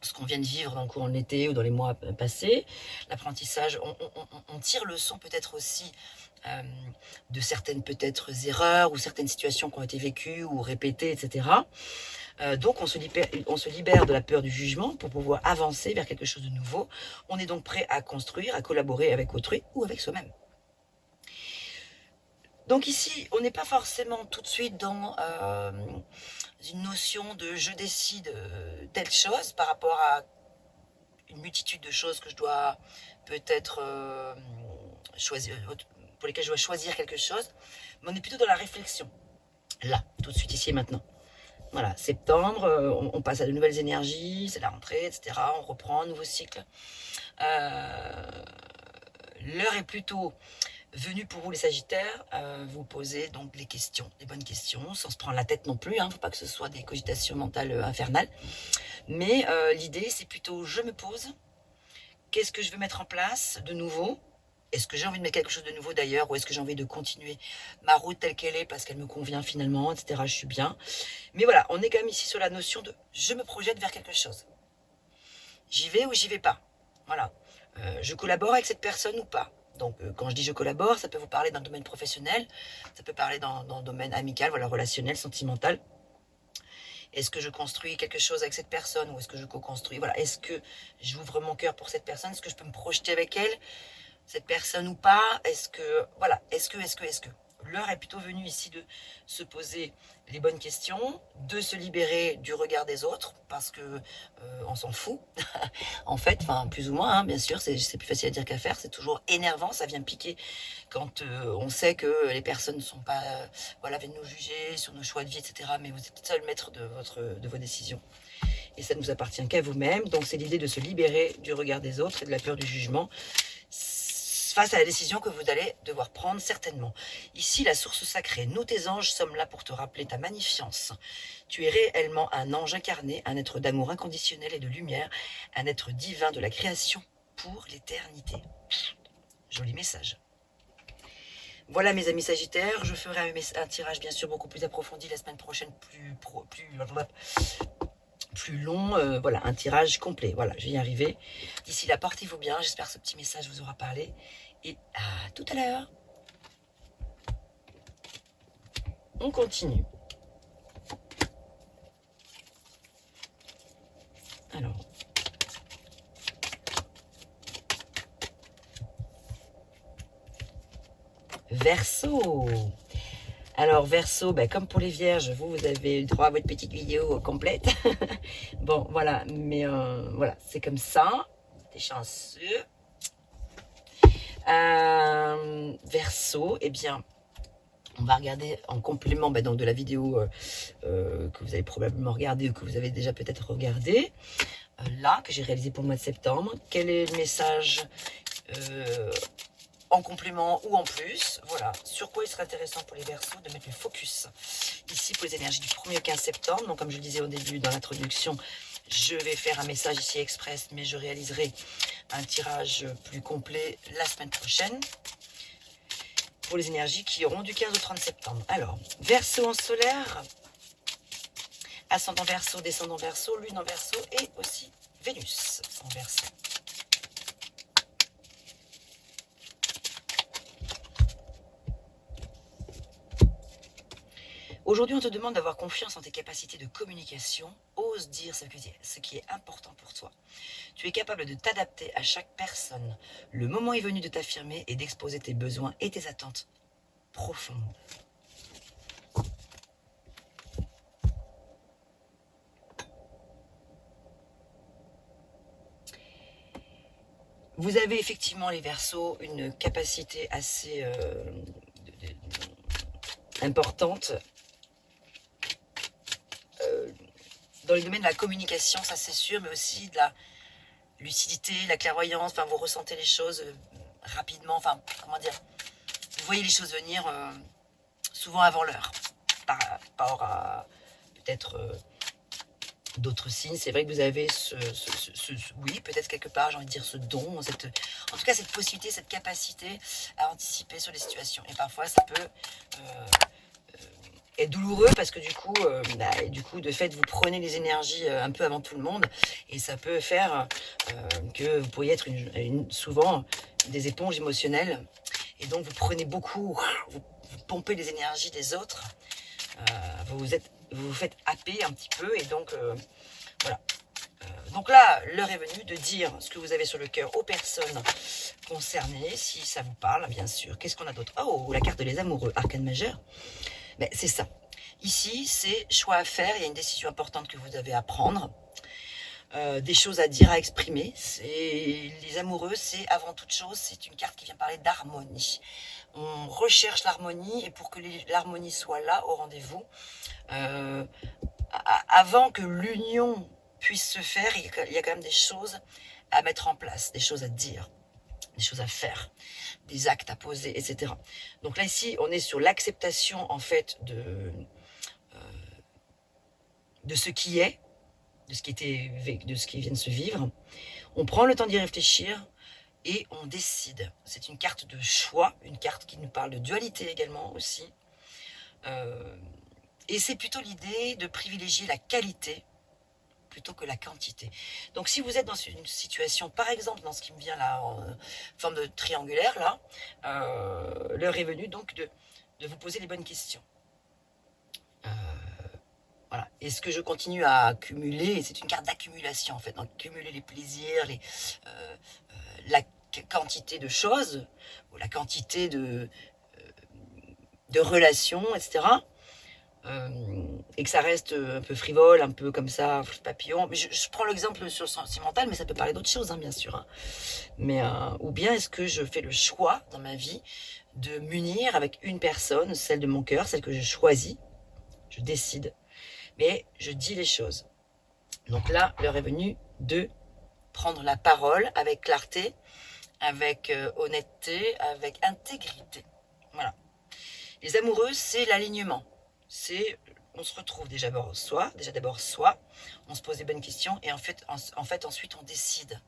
ce qu'on vient de vivre dans le courant de l'été ou dans les mois passés, l'apprentissage, on tire leçon peut-être aussi de certaines peut-être erreurs ou certaines situations qui ont été vécues ou répétées, etc. Donc on se libère de la peur du jugement pour pouvoir avancer vers quelque chose de nouveau. On est donc prêt à construire, à collaborer avec autrui ou avec soi-même. Donc ici, on n'est pas forcément tout de suite dans une notion de je décide telle chose par rapport à une multitude de choses que je dois peut-être choisir, pour lesquelles je dois choisir quelque chose, mais on est plutôt dans la réflexion, là, tout de suite, ici et maintenant. Voilà, septembre, on passe à de nouvelles énergies, c'est la rentrée, etc. On reprend un nouveau cycle. L'heure est plutôt venue pour vous les Sagittaires, vous posez donc les questions, les bonnes questions, sans se prendre la tête non plus, faut pas que ce soit des cogitations mentales infernales. Mais l'idée c'est plutôt je me pose, qu'est-ce que je veux mettre en place de nouveau, est-ce que j'ai envie de mettre quelque chose de nouveau d'ailleurs, ou est-ce que j'ai envie de continuer ma route telle qu'elle est parce qu'elle me convient finalement, etc. Je suis bien. Mais voilà, on est quand même ici sur la notion de je me projette vers quelque chose. J'y vais ou j'y vais pas. Voilà. Je collabore avec cette personne ou pas. Donc, quand je dis je collabore, ça peut vous parler dans le domaine professionnel, ça peut parler dans le domaine amical, voilà, relationnel, sentimental. Est-ce que je construis quelque chose avec cette personne ou est-ce que je co-construis? Voilà. Est-ce que j'ouvre mon cœur pour cette personne? Est-ce que je peux me projeter avec elle, cette personne ou pas? Est-ce que, voilà, est-ce que l'heure est plutôt venue ici de se poser les bonnes questions, de se libérer du regard des autres, parce que on s'en fout, en fait, enfin plus ou moins, hein, bien sûr, c'est plus facile à dire qu'à faire, c'est toujours énervant, ça vient piquer quand on sait que les personnes ne sont pas, voilà, viennent nous juger sur nos choix de vie, etc. Mais vous êtes seul maître de vos décisions. Et ça ne vous appartient qu'à vous-même, donc c'est l'idée de se libérer du regard des autres et de la peur du jugement, face à la décision que vous allez devoir prendre certainement. Ici, la source sacrée, nous tes anges sommes là pour te rappeler ta magnificence. Tu es réellement un ange incarné, un être d'amour inconditionnel et de lumière, un être divin de la création pour l'éternité. Joli message. Voilà mes amis Sagittaires, je ferai un tirage bien sûr beaucoup plus approfondi la semaine prochaine, plus long, voilà, un tirage complet, voilà, je vais y arriver. D'ici là, portez-vous bien, j'espère que ce petit message vous aura parlé, et à tout à l'heure. On continue. Alors, Verseau. Alors Verseau, ben, comme pour les Vierges, vous avez le droit à votre petite vidéo complète. Bon, voilà, mais voilà, c'est comme ça. T'es chanceux. Verseau, eh bien, on va regarder en complément donc de la vidéo que vous avez probablement regardée ou que vous avez déjà peut-être regardé, là, que j'ai réalisé pour le mois de septembre. Quel est le message en complément ou en plus, voilà, sur quoi il serait intéressant pour les Verseaux de mettre le focus ici pour les énergies du 1er au 15 septembre. Donc comme je le disais au début dans l'introduction, je vais faire un message ici express, mais je réaliserai un tirage plus complet la semaine prochaine pour les énergies qui auront du 15 au 30 septembre. Alors, Verseau en solaire, ascendant Verseau, descendant Verseau, lune en Verseau et aussi Vénus en Verseau. Aujourd'hui, on te demande d'avoir confiance en tes capacités de communication. Ose dire ce qui est important pour toi. Tu es capable de t'adapter à chaque personne. Le moment est venu de t'affirmer et d'exposer tes besoins et tes attentes profondes. Vous avez effectivement, les Verseaux, une capacité assez importante dans les domaines de la communication, ça c'est sûr, mais aussi de la lucidité, la clairvoyance, enfin vous ressentez les choses rapidement, enfin comment dire, vous voyez les choses venir souvent avant l'heure, par rapport à peut-être d'autres signes. C'est vrai que vous avez oui, peut-être quelque part, j'ai envie de dire ce don, en tout cas cette possibilité, cette capacité à anticiper sur les situations. Et parfois ça peut est douloureux parce que du coup, de fait, vous prenez les énergies un peu avant tout le monde et ça peut faire que vous pourriez être souvent des éponges émotionnelles et donc vous prenez beaucoup, vous pompez les énergies des autres, vous vous faites happer un petit peu et donc voilà. Donc là, l'heure est venue de dire ce que vous avez sur le cœur aux personnes concernées, si ça vous parle, bien sûr. Qu'est-ce qu'on a d'autre? Oh, la carte des amoureux, arcane majeur. Ben, c'est ça. Ici, c'est choix à faire. Il y a une décision importante que vous avez à prendre. Des choses à dire, à exprimer. Les amoureux, c'est avant toute chose, c'est une carte qui vient parler d'harmonie. On recherche l'harmonie et pour que l'harmonie soit là, au rendez-vous, avant que l'union puisse se faire, il y a quand même des choses à mettre en place, des choses à dire, des choses à faire, des actes à poser, etc. Donc là, ici, on est sur l'acceptation, en fait, de ce qui est, de ce qui vient de se vivre. On prend le temps d'y réfléchir, et on décide. C'est une carte de choix, une carte qui nous parle de dualité également aussi. Et c'est plutôt l'idée de privilégier la qualité plutôt que la quantité. Donc si vous êtes dans une situation, par exemple dans ce qui me vient là, en forme de triangulaire là, l'heure est venue donc de vous poser les bonnes questions. Voilà. Est-ce que je continue à accumuler? C'est une carte d'accumulation en fait, donc cumuler les plaisirs, la quantité de choses, ou la quantité de relations, etc. Et que ça reste un peu frivole, un peu comme ça, papillon. Mais je prends l'exemple sur le sentimental, mais ça peut parler d'autres choses, hein, bien sûr. Hein. Mais, ou bien est-ce que je fais le choix dans ma vie de m'unir avec une personne, celle de mon cœur, celle que je choisis, je décide, mais je dis les choses. Donc là, l'heure est venue de prendre la parole avec clarté, avec honnêteté, avec intégrité. Voilà. Les amoureux, c'est l'alignement. On se retrouve déjà d'abord soi, on se pose des bonnes questions et en fait ensuite on décide.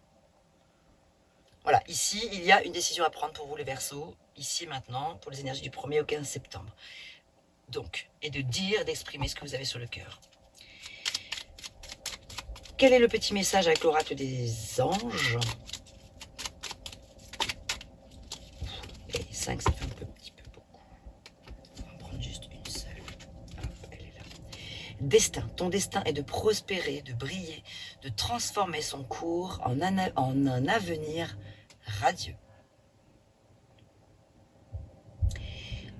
Voilà, ici il y a une décision à prendre pour vous les Verseaux, ici et maintenant, pour les énergies du 1er au 15 septembre. Donc, et de dire, d'exprimer ce que vous avez sur le cœur. Quel est le petit message avec l'oracle des anges? Et 5, ça fait un petit peu beaucoup. On va prendre juste une seule. Hop, elle est là. Destin. Ton destin est de prospérer, de briller, de transformer son cours en un avenir radieux.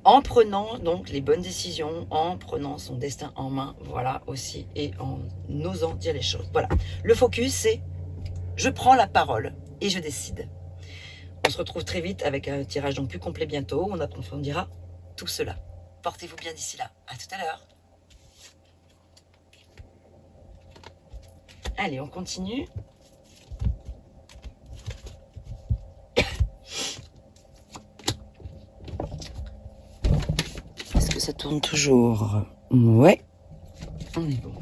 En prenant donc les bonnes décisions, en prenant son destin en main, voilà aussi, et en osant dire les choses. Voilà. Le focus, c'est je prends la parole et je décide. On se retrouve très vite avec un tirage donc plus complet bientôt. On approfondira tout cela. Portez-vous bien d'ici là. À tout à l'heure. Allez, on continue. Est-ce que ça tourne toujours? Ouais. On est bon.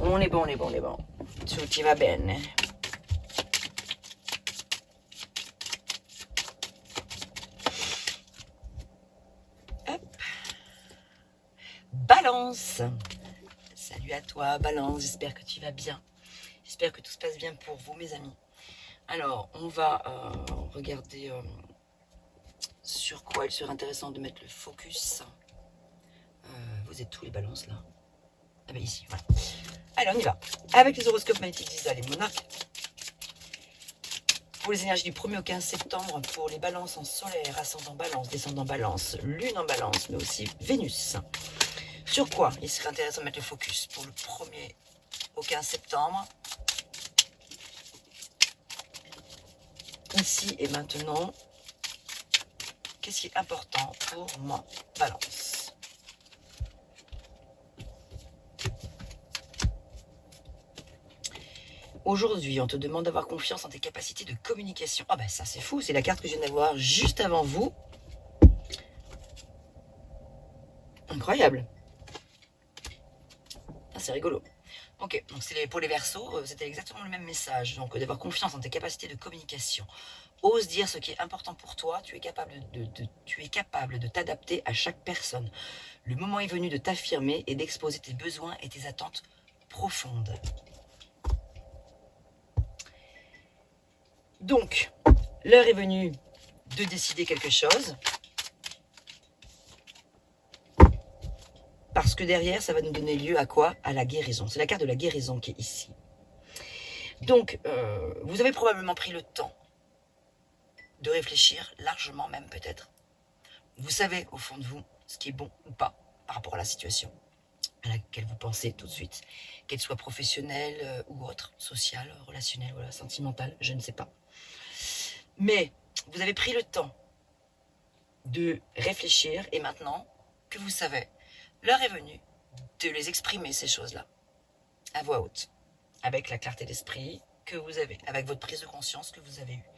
On est bon. Tutti va bene. Hop. Balance. Salut à toi, Balance. J'espère que tu vas bien. J'espère que tout se passe bien pour vous, mes amis. Alors, on va regarder sur quoi il serait intéressant de mettre le focus. Vous êtes tous les balances là? Ah ben ici, voilà. Allez, on y va. Avec les horoscopes magnétiques d'Isa, les monarques. Pour les énergies du 1er au 15 septembre, pour les balances en solaire, ascendant balance, descendant balance, lune en balance, mais aussi Vénus. Sur quoi il serait intéressant de mettre le focus pour le 1er au 15 septembre? Ici et maintenant, qu'est-ce qui est important pour moi, balance? Aujourd'hui, on te demande d'avoir confiance en tes capacités de communication. Ah ben ça c'est fou, c'est la carte que je viens d'avoir juste avant vous. Incroyable. Ah, c'est rigolo. Ok, donc c'est pour les Verseaux, c'était exactement le même message. Donc d'avoir confiance en tes capacités de communication. Ose dire ce qui est important pour toi, tu es capable de t'adapter à chaque personne. Le moment est venu de t'affirmer et d'exposer tes besoins et tes attentes profondes. Donc, l'heure est venue de décider quelque chose. Parce que derrière, ça va nous donner lieu à quoi? À la guérison. C'est la carte de la guérison qui est ici. Donc, vous avez probablement pris le temps de réfléchir, largement même peut-être. Vous savez au fond de vous ce qui est bon ou pas par rapport à la situation à laquelle vous pensez tout de suite. Qu'elle soit professionnelle ou autre, sociale, relationnelle, voilà, sentimentale, je ne sais pas. Mais vous avez pris le temps de réfléchir et maintenant que vous savez, l'heure est venue de les exprimer, ces choses-là, à voix haute, avec la clarté d'esprit que vous avez, avec votre prise de conscience que vous avez eue.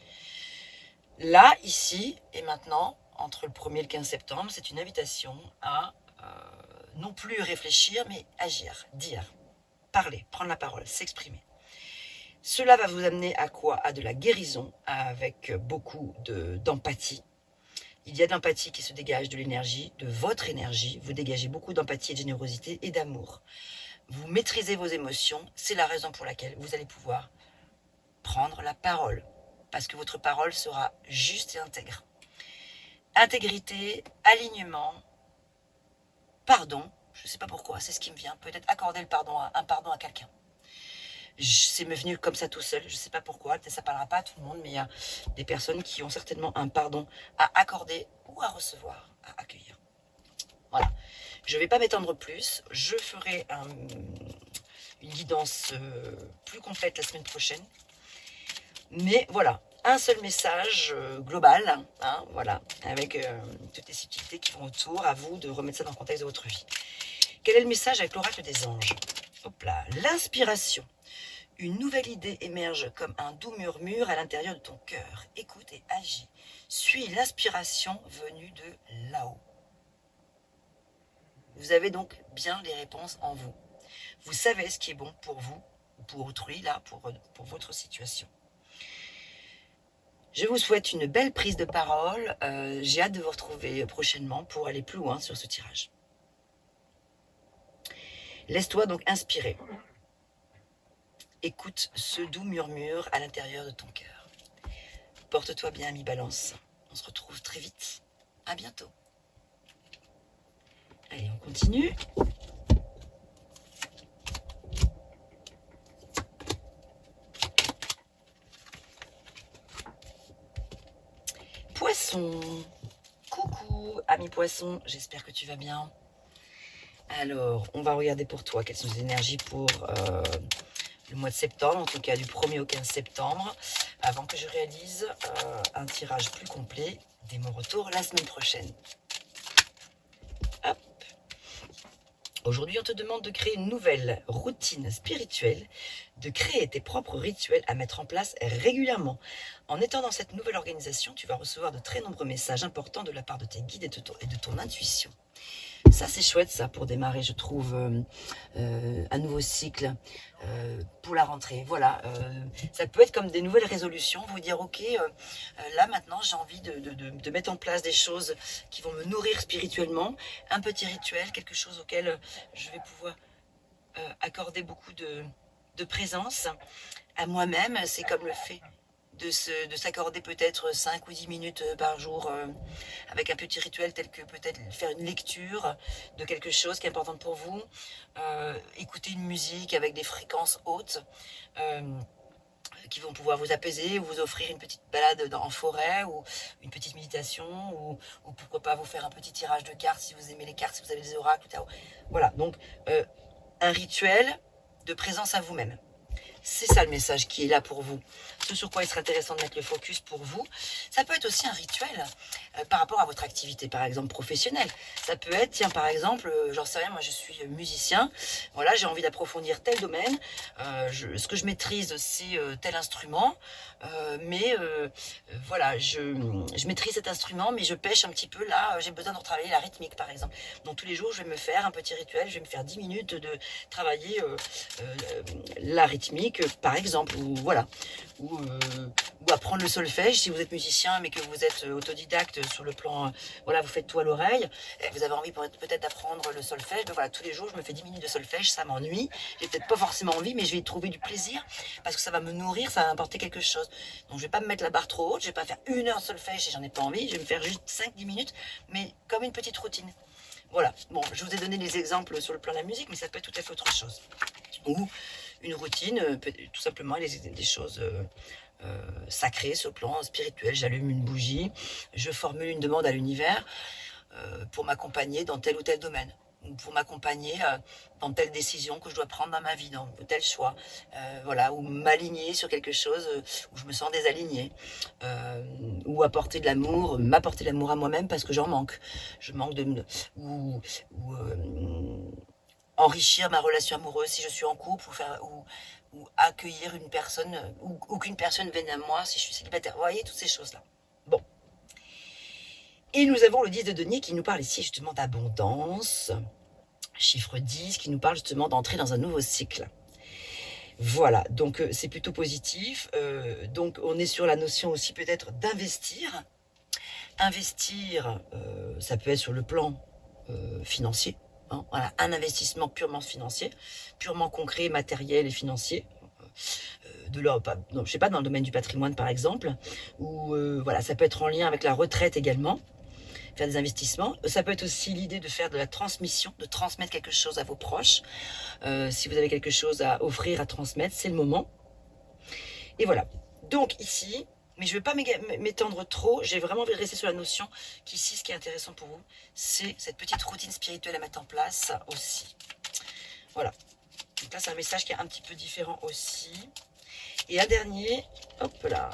Là, ici et maintenant, entre le 1er et le 15 septembre, c'est une invitation à non plus réfléchir, mais agir, dire, parler, prendre la parole, s'exprimer. Cela va vous amener à quoi? À de la guérison, avec beaucoup d'empathie. Il y a de l'empathie qui se dégage de l'énergie, de votre énergie. Vous dégagez beaucoup d'empathie, de générosité et d'amour. Vous maîtrisez vos émotions. C'est la raison pour laquelle vous allez pouvoir prendre la parole. Parce que votre parole sera juste et intègre. Intégrité, alignement, pardon. Je ne sais pas pourquoi, c'est ce qui me vient. Peut-être accorder un pardon à quelqu'un. C'est me venu comme ça tout seul, je ne sais pas pourquoi, peut-être ça ne parlera pas à tout le monde, mais il y a des personnes qui ont certainement un pardon à accorder ou à recevoir, à accueillir. Voilà, je ne vais pas m'étendre plus, je ferai une guidance plus complète la semaine prochaine. Mais voilà, un seul message global, hein, voilà, avec toutes les subtilités qui vont autour, à vous de remettre ça dans le contexte de votre vie. Quel est le message avec l'oracle des anges? Hop là, l'inspiration. Une nouvelle idée émerge comme un doux murmure à l'intérieur de ton cœur. Écoute et agis. Suis l'inspiration venue de là-haut. Vous avez donc bien les réponses en vous. Vous savez ce qui est bon pour vous, ou pour autrui, là, pour votre situation. Je vous souhaite une belle prise de parole. J'ai hâte de vous retrouver prochainement pour aller plus loin sur ce tirage. Laisse-toi donc inspirer. Écoute ce doux murmure à l'intérieur de ton cœur. Porte-toi bien, ami Balance. On se retrouve très vite. À bientôt. Allez, on continue. Poisson. Coucou, ami Poisson. J'espère que tu vas bien. Alors, on va regarder pour toi quelles sont les énergies pour le mois de septembre, en tout cas du 1er au 15 septembre, avant que je réalise un tirage plus complet dès mon retour la semaine prochaine. Hop. Aujourd'hui, on te demande de créer une nouvelle routine spirituelle, de créer tes propres rituels à mettre en place régulièrement. En étant dans cette nouvelle organisation, tu vas recevoir de très nombreux messages importants de la part de tes guides et de ton intuition. Ça, c'est chouette, ça, pour démarrer, je trouve, un nouveau cycle pour la rentrée. Voilà, ça peut être comme des nouvelles résolutions, vous dire, ok, là, maintenant, j'ai envie de mettre en place des choses qui vont me nourrir spirituellement, un petit rituel, quelque chose auquel je vais pouvoir accorder beaucoup de présence à moi-même. C'est comme le fait de s'accorder peut-être 5 ou 10 minutes par jour avec un petit rituel tel que peut-être faire une lecture de quelque chose qui est important pour vous, écouter une musique avec des fréquences hautes qui vont pouvoir vous apaiser, ou vous offrir une petite balade en forêt, ou une petite méditation, ou pourquoi pas vous faire un petit tirage de cartes si vous aimez les cartes, si vous avez des oracles, etc. Voilà, donc un rituel de présence à vous-même. C'est ça le message qui est là pour vous. Ce sur quoi il serait intéressant de mettre le focus pour vous. Ça peut être aussi un rituel par rapport à votre activité, par exemple professionnelle. Ça peut être, tiens, par exemple, j'en sais rien, moi je suis musicien. Voilà, j'ai envie d'approfondir tel domaine. Ce que je maîtrise, c'est tel instrument. Voilà, je maîtrise cet instrument, mais je pêche un petit peu là. J'ai besoin de retravailler la rythmique, par exemple. Donc tous les jours, je vais me faire un petit rituel. Je vais me faire 10 minutes de travailler la rythmique, par exemple, ou voilà, ou apprendre le solfège si vous êtes musicien mais que vous êtes autodidacte sur le plan, voilà, vous faites tout à l'oreille, vous avez envie peut-être d'apprendre le solfège, ben voilà, tous les jours je me fais 10 minutes de solfège, ça m'ennuie, j'ai peut-être pas forcément envie, mais je vais y trouver du plaisir parce que ça va me nourrir, ça va m'apporter quelque chose. Donc je vais pas me mettre la barre trop haute, je vais pas faire 1 heure de solfège si j'en ai pas envie, je vais me faire juste 5-10 minutes, mais comme une petite routine. Voilà, bon, je vous ai donné des exemples sur le plan de la musique, mais ça peut être tout à fait autre chose. Ou une routine, tout simplement des choses sacrées sur le plan spirituel. J'allume une bougie, je formule une demande à l'univers pour m'accompagner dans tel ou tel domaine, ou pour m'accompagner dans telle décision que je dois prendre dans ma vie, dans tel choix, voilà, ou m'aligner sur quelque chose où je me sens désalignée, ou apporter de l'amour, m'apporter de l'amour à moi-même parce que j'en manque. Je manque ou enrichir ma relation amoureuse si je suis en couple, ou accueillir une personne, ou qu'une personne vienne à moi si je suis célibataire. Vous voyez, toutes ces choses-là. Bon. Et nous avons le 10 de denier qui nous parle ici justement d'abondance. Chiffre 10 qui nous parle justement d'entrer dans un nouveau cycle. Voilà, donc c'est plutôt positif. Donc on est sur la notion aussi peut-être d'investir. Investir, ça peut être sur le plan financier. Hein, voilà, un investissement purement financier, purement concret, matériel et financier. Non, je sais pas, dans le domaine du patrimoine par exemple, ou voilà, ça peut être en lien avec la retraite également, faire des investissements. Ça peut être aussi l'idée de faire de la transmission, de transmettre quelque chose à vos proches. Si vous avez quelque chose à offrir, à transmettre, c'est le moment. Et voilà. Donc ici, mais je ne veux pas m'étendre trop, j'ai vraiment envie de rester sur la notion qu'ici, ce qui est intéressant pour vous, c'est cette petite routine spirituelle à mettre en place aussi. Voilà. Donc là, c'est un message qui est un petit peu différent aussi. Et un dernier, hop là,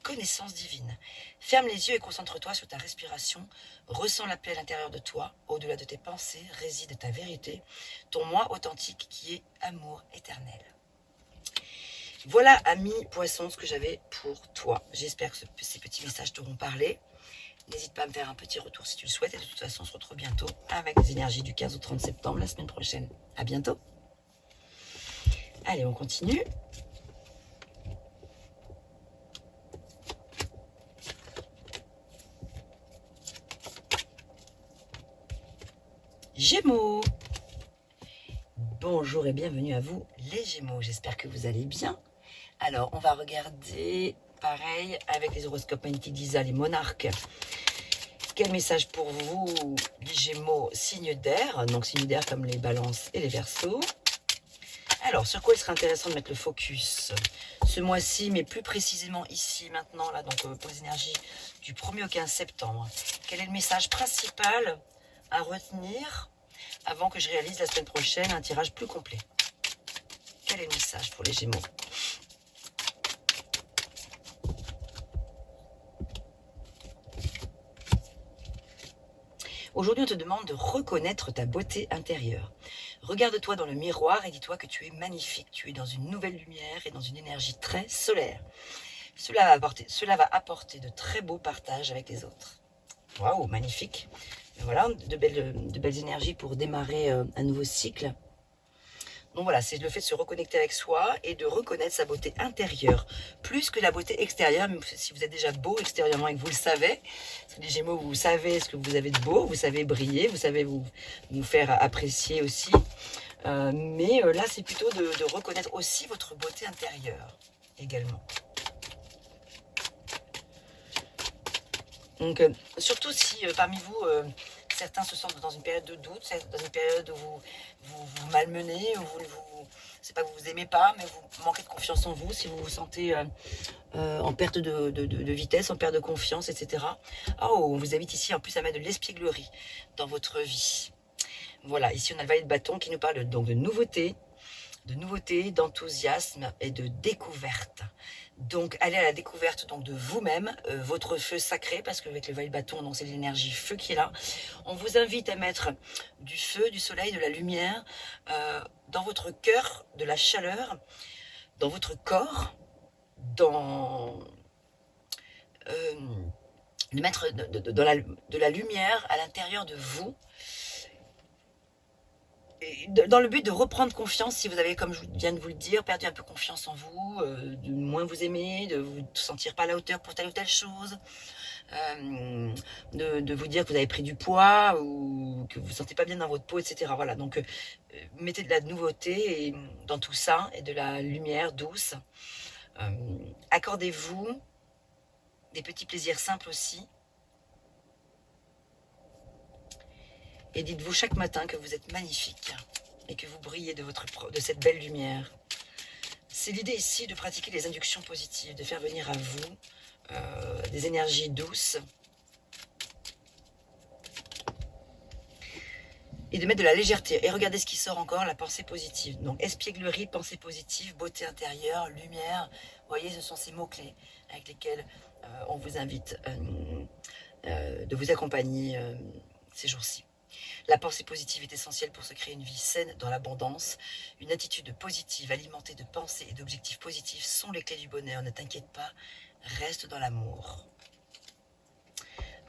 connaissance divine. Ferme les yeux et concentre-toi sur ta respiration. Ressens la paix à l'intérieur de toi. Au-delà de tes pensées réside ta vérité, ton moi authentique qui est amour éternel. Voilà, ami poisson, ce que j'avais pour toi. J'espère que ces petits messages t'auront parlé. N'hésite pas à me faire un petit retour si tu le souhaites. Et de toute façon, on se retrouve bientôt avec des énergies du 15 au 30 septembre, la semaine prochaine. À bientôt. Allez, on continue. Gémeaux. Bonjour et bienvenue à vous les Gémeaux. J'espère que vous allez bien. Alors, on va regarder, pareil, avec les horoscopes magnétiques d'Isa, les monarques. Quel message pour vous, les Gémeaux, signe d'air, donc signe d'air comme les balances et les verseaux. Alors, sur quoi il serait intéressant de mettre le focus ce mois-ci, mais plus précisément ici, maintenant, là, donc pour les énergies du 1er au 15 septembre. Quel est le message principal à retenir avant que je réalise la semaine prochaine un tirage plus complet? Quel est le message pour les Gémeaux? Aujourd'hui, on te demande de reconnaître ta beauté intérieure. Regarde-toi dans le miroir et dis-toi que tu es magnifique. Tu es dans une nouvelle lumière et dans une énergie très solaire. Cela va apporter de très beaux partages avec les autres. Waouh, magnifique. Et voilà, de belles énergies pour démarrer un nouveau cycle. Donc voilà, c'est le fait de se reconnecter avec soi et de reconnaître sa beauté intérieure, plus que la beauté extérieure, même si vous êtes déjà beau extérieurement et que vous le savez. Parce que les Gémeaux, vous savez ce que vous avez de beau, vous savez briller, vous savez vous faire apprécier aussi. Mais là, c'est plutôt de reconnaître aussi votre beauté intérieure également. Donc, surtout si parmi vous, certains se sentent dans une période de doute, dans une période où vous malmenez, où c'est pas que vous vous aimez pas, mais vous manquez de confiance en vous, si vous vous sentez en perte de vitesse, en perte de confiance, etc. Oh, on vous invite ici en plus à mettre de l'espièglerie dans votre vie. Voilà, ici on a le valet de bâton qui nous parle donc de nouveautés, d'enthousiasme et de découverte. Donc allez à la découverte donc de vous-même, votre feu sacré, parce qu'avec le valet de bâton, c'est l'énergie feu qui est là. On vous invite à mettre du feu, du soleil, de la lumière dans votre cœur, de la chaleur, dans votre corps, de mettre de la lumière à l'intérieur de vous, dans le but de reprendre confiance si vous avez, comme je viens de vous le dire, perdu un peu confiance en vous, de moins vous aimer, de vous sentir pas à la hauteur pour telle ou telle chose, de vous dire que vous avez pris du poids ou que vous ne vous sentez pas bien dans votre peau, etc. Voilà, donc mettez de la nouveauté dans tout ça et de la lumière douce. Accordez-vous des petits plaisirs simples aussi. Et dites-vous chaque matin que vous êtes magnifique et que vous brillez de cette belle lumière. C'est l'idée ici de pratiquer les inductions positives, de faire venir à vous des énergies douces et de mettre de la légèreté. Et regardez ce qui sort encore, la pensée positive. Donc espièglerie, pensée positive, beauté intérieure, lumière. Vous voyez, ce sont ces mots-clés avec lesquels on vous invite de vous accompagner ces jours-ci. La pensée positive est essentielle pour se créer une vie saine dans l'abondance. Une attitude positive alimentée de pensées et d'objectifs positifs sont les clés du bonheur. Ne t'inquiète pas, reste dans l'amour.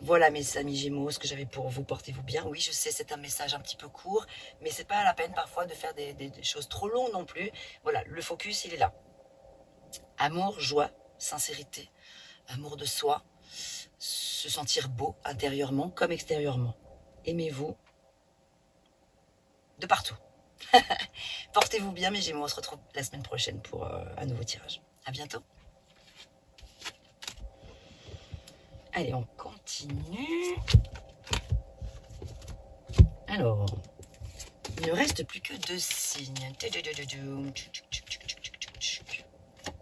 Voilà mes amis Gémeaux, ce que j'avais pour vous, portez-vous bien. Oui, je sais, c'est un message un petit peu court, mais c'est pas la peine parfois de faire des choses trop longues non plus. Voilà, le focus, il est là. Amour, joie, sincérité, amour de soi, se sentir beau intérieurement comme extérieurement. Aimez-vous de partout. Portez-vous bien mes Gémeaux, on se retrouve la semaine prochaine pour un nouveau tirage. À bientôt. Allez, on continue. Alors, il ne reste plus que 2 signes.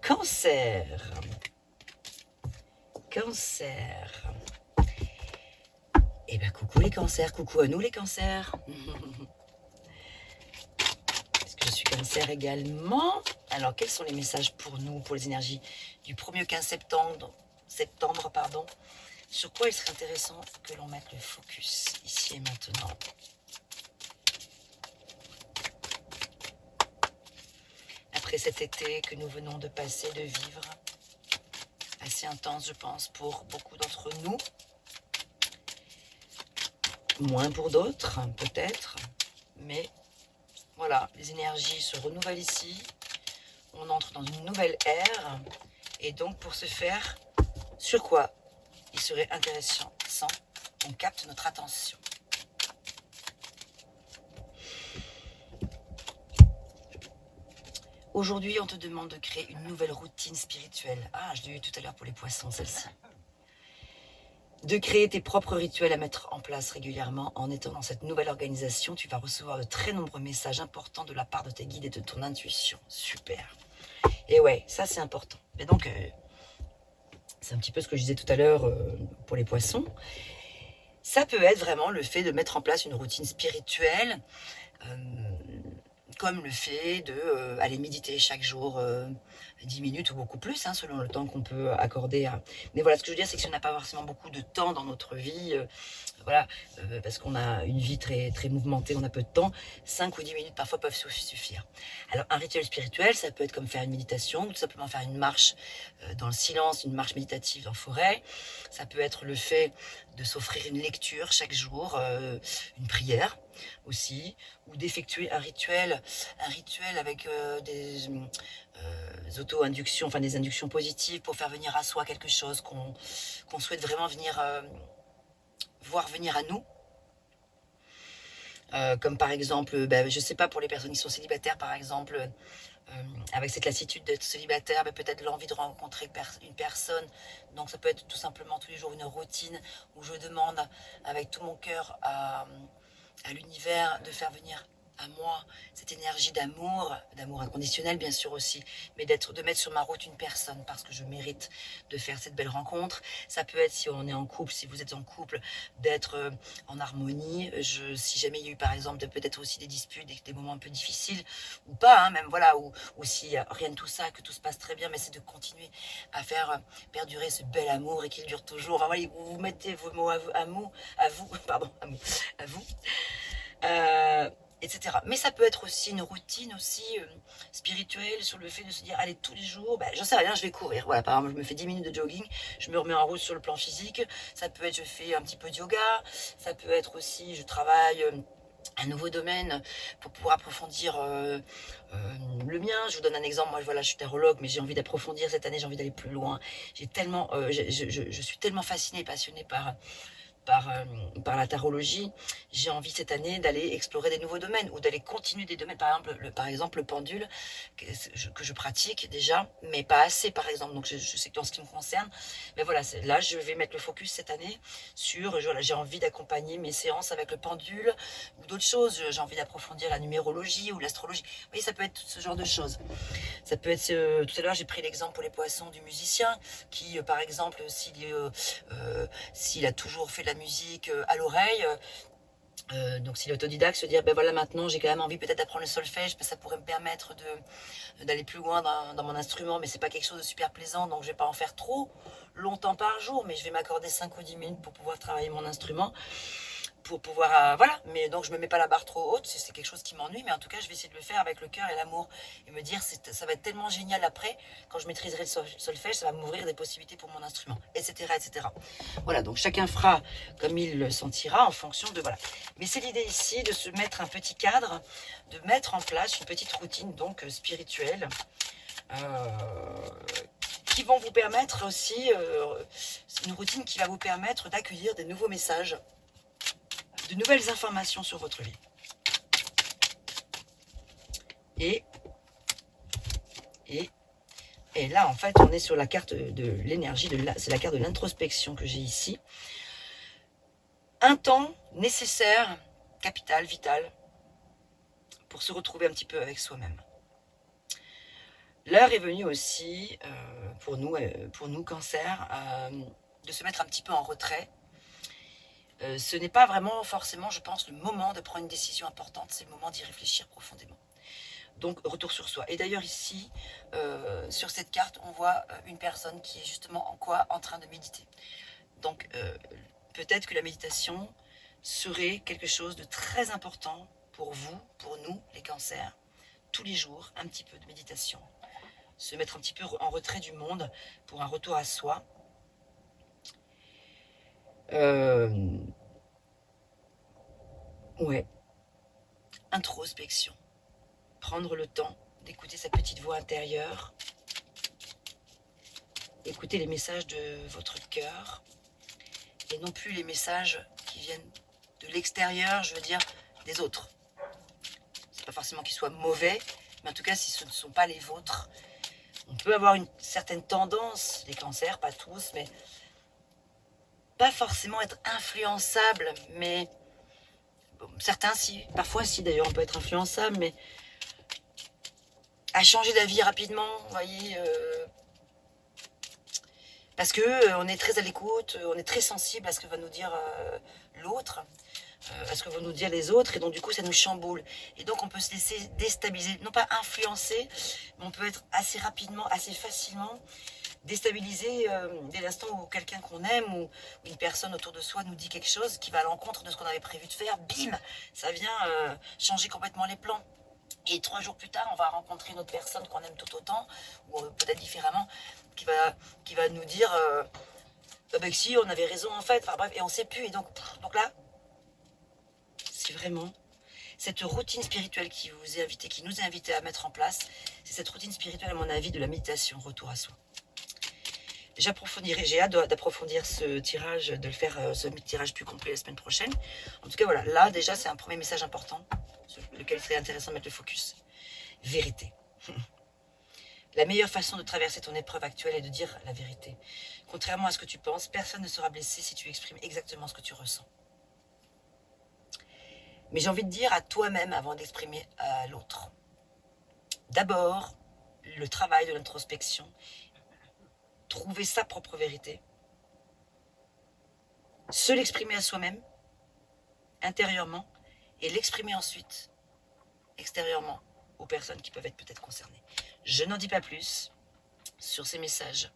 Cancer. Cancer. Eh bien, coucou les cancers, coucou à nous les cancers. Est-ce que je suis cancer également? Alors, quels sont les messages pour nous, pour les énergies du 1er au 15 septembre, pardon. Sur quoi il serait intéressant que l'on mette le focus ici et maintenant? Après cet été que nous venons de passer, de vivre, assez intense je pense pour beaucoup d'entre nous, moins pour d'autres peut-être, mais voilà, les énergies se renouvellent ici, on entre dans une nouvelle ère, et donc pour ce faire, sur quoi il serait intéressant qu'on capte notre attention? Aujourd'hui, on te demande de créer une nouvelle routine spirituelle. Ah, je l'ai eu tout à l'heure pour les poissons, celle-ci. De créer tes propres rituels à mettre en place régulièrement. En étant dans cette nouvelle organisation, tu vas recevoir de très nombreux messages importants de la part de tes guides et de ton intuition. Super. Et ouais, ça c'est important. Et donc, c'est un petit peu ce que je disais tout à l'heure pour les poissons. Ça peut être vraiment le fait de mettre en place une routine spirituelle, comme le fait de aller méditer chaque jour 10 minutes ou beaucoup plus, hein, selon le temps qu'on peut accorder à... Mais voilà, ce que je veux dire, c'est que si on n'a pas forcément beaucoup de temps dans notre vie, voilà, parce qu'on a une vie très, très mouvementée, on a peu de temps, 5 ou 10 minutes parfois peuvent suffire. Alors un rituel spirituel, ça peut être comme faire une méditation, ou tout simplement faire une marche dans le silence, une marche méditative en forêt. Ça peut être le fait de s'offrir une lecture chaque jour, une prière aussi, ou d'effectuer un rituel avec des auto-inductions, enfin des inductions positives pour faire venir à soi quelque chose qu'on souhaite vraiment venir voir venir à nous. Comme par exemple, je sais pas, pour les personnes qui sont célibataires par exemple, avec cette lassitude d'être célibataire, peut-être l'envie de rencontrer une personne. Donc ça peut être tout simplement tous les jours une routine où je demande avec tout mon cœur à l'univers de faire venir à moi cette énergie d'amour inconditionnel bien sûr aussi, mais de mettre sur ma route une personne parce que je mérite de faire cette belle rencontre. Ça peut être, si on est en couple, si vous êtes en couple, d'être en harmonie. Si jamais il y a eu par exemple peut-être aussi des disputes, des moments un peu difficiles ou pas, hein, même voilà, ou si rien de tout ça, que tout se passe très bien, mais c'est de continuer à faire perdurer ce bel amour et qu'il dure toujours. Enfin voilà, vous mettez vos mots à vous. Etc. Mais ça peut être aussi une routine aussi spirituelle sur le fait de se dire allez tous les jours, j'en sais rien, je vais courir. Voilà, par exemple, je me fais 10 minutes de jogging, je me remets en route sur le plan physique. Ça peut être je fais un petit peu de yoga, ça peut être aussi je travaille un nouveau domaine pour pouvoir approfondir le mien. Je vous donne un exemple, moi voilà, je suis tarologue, mais j'ai envie d'approfondir cette année, j'ai envie d'aller plus loin. J'ai tellement, je suis tellement fascinée et passionnée par la tarologie. J'ai envie cette année d'aller explorer des nouveaux domaines ou d'aller continuer des domaines, par exemple le pendule que je pratique déjà, mais pas assez par exemple, donc je sais que dans ce qui me concerne, mais voilà, là je vais mettre le focus cette année sur, voilà, j'ai envie d'accompagner mes séances avec le pendule ou d'autres choses, j'ai envie d'approfondir la numérologie ou l'astrologie. Vous voyez, ça peut être tout ce genre de choses. Ça peut être, tout à l'heure j'ai pris l'exemple pour les poissons du musicien qui par exemple s'il a toujours fait de la musique à l'oreille, donc s'il est autodidacte, se dire voilà, maintenant j'ai quand même envie peut-être d'apprendre le solfège, parce que ça pourrait me permettre d'aller plus loin dans mon instrument, mais c'est pas quelque chose de super plaisant, donc je vais pas en faire trop longtemps par jour, mais je vais m'accorder 5 ou 10 minutes pour pouvoir travailler mon instrument. pour pouvoir, voilà, mais donc je me mets pas la barre trop haute, si c'est quelque chose qui m'ennuie, mais en tout cas je vais essayer de le faire avec le cœur et l'amour, et me dire ça va être tellement génial après, quand je maîtriserai le solfège, ça va m'ouvrir des possibilités pour mon instrument, etc., etc. Voilà, donc chacun fera comme il le sentira en fonction de, voilà. Mais c'est l'idée ici de se mettre un petit cadre, de mettre en place une petite routine donc spirituelle, qui vont vous permettre aussi, une routine qui va vous permettre d'accueillir des nouveaux messages, de nouvelles informations sur votre vie. Et là, en fait, on est sur la carte de l'énergie, c'est la carte de l'introspection que j'ai ici. Un temps nécessaire, capital, vital, pour se retrouver un petit peu avec soi-même. L'heure est venue aussi, pour nous Cancer, de se mettre un petit peu en retrait. Ce n'est pas vraiment forcément, je pense, le moment de prendre une décision importante, c'est le moment d'y réfléchir profondément. Donc, retour sur soi. Et d'ailleurs ici, sur cette carte, on voit une personne qui est justement en train de méditer. Donc, peut-être que la méditation serait quelque chose de très important pour vous, pour nous, les cancers. Tous les jours, un petit peu de méditation. Se mettre un petit peu en retrait du monde pour un retour à soi. Ouais. Introspection. Prendre le temps d'écouter sa petite voix intérieure. Écouter les messages de votre cœur. Et non plus les messages qui viennent de l'extérieur, je veux dire, des autres. C'est pas forcément qu'ils soient mauvais, mais en tout cas, si ce ne sont pas les vôtres, on peut avoir une certaine tendance, les cancers, pas tous, mais pas forcément être influençable, mais bon, certains si, parfois si d'ailleurs on peut être influençable, mais à changer d'avis rapidement, vous voyez, parce que on est très à l'écoute, on est très sensible à ce que va nous dire l'autre, à ce que vont nous dire les autres, et donc du coup ça nous chamboule. Et donc on peut se laisser déstabiliser, non pas influencer, mais on peut être assez rapidement, assez facilement déstabilisé dès l'instant où quelqu'un qu'on aime ou une personne autour de soi nous dit quelque chose qui va à l'encontre de ce qu'on avait prévu de faire, bim, ça vient changer complètement les plans. Et 3 jours plus tard, on va rencontrer une autre personne qu'on aime tout autant, ou peut-être différemment, qui va nous dire bah, si, on avait raison en fait, enfin bref, et on ne sait plus. Et donc là, c'est vraiment cette routine spirituelle qui nous est invité à mettre en place. C'est cette routine spirituelle, à mon avis, de la méditation, retour à soi. J'approfondirai, j'ai hâte d'approfondir ce tirage, de le faire, ce tirage plus complet la semaine prochaine. En tout cas, voilà, là déjà, c'est un premier message important, sur lequel il serait intéressant de mettre le focus. Vérité. La meilleure façon de traverser ton épreuve actuelle est de dire la vérité. Contrairement à ce que tu penses, personne ne sera blessé si tu exprimes exactement ce que tu ressens. Mais j'ai envie de dire à toi-même avant d'exprimer à l'autre. D'abord, le travail de l'introspection, trouver sa propre vérité, se l'exprimer à soi-même, intérieurement, et l'exprimer ensuite, extérieurement, aux personnes qui peuvent être peut-être concernées. Je n'en dis pas plus sur ces messages.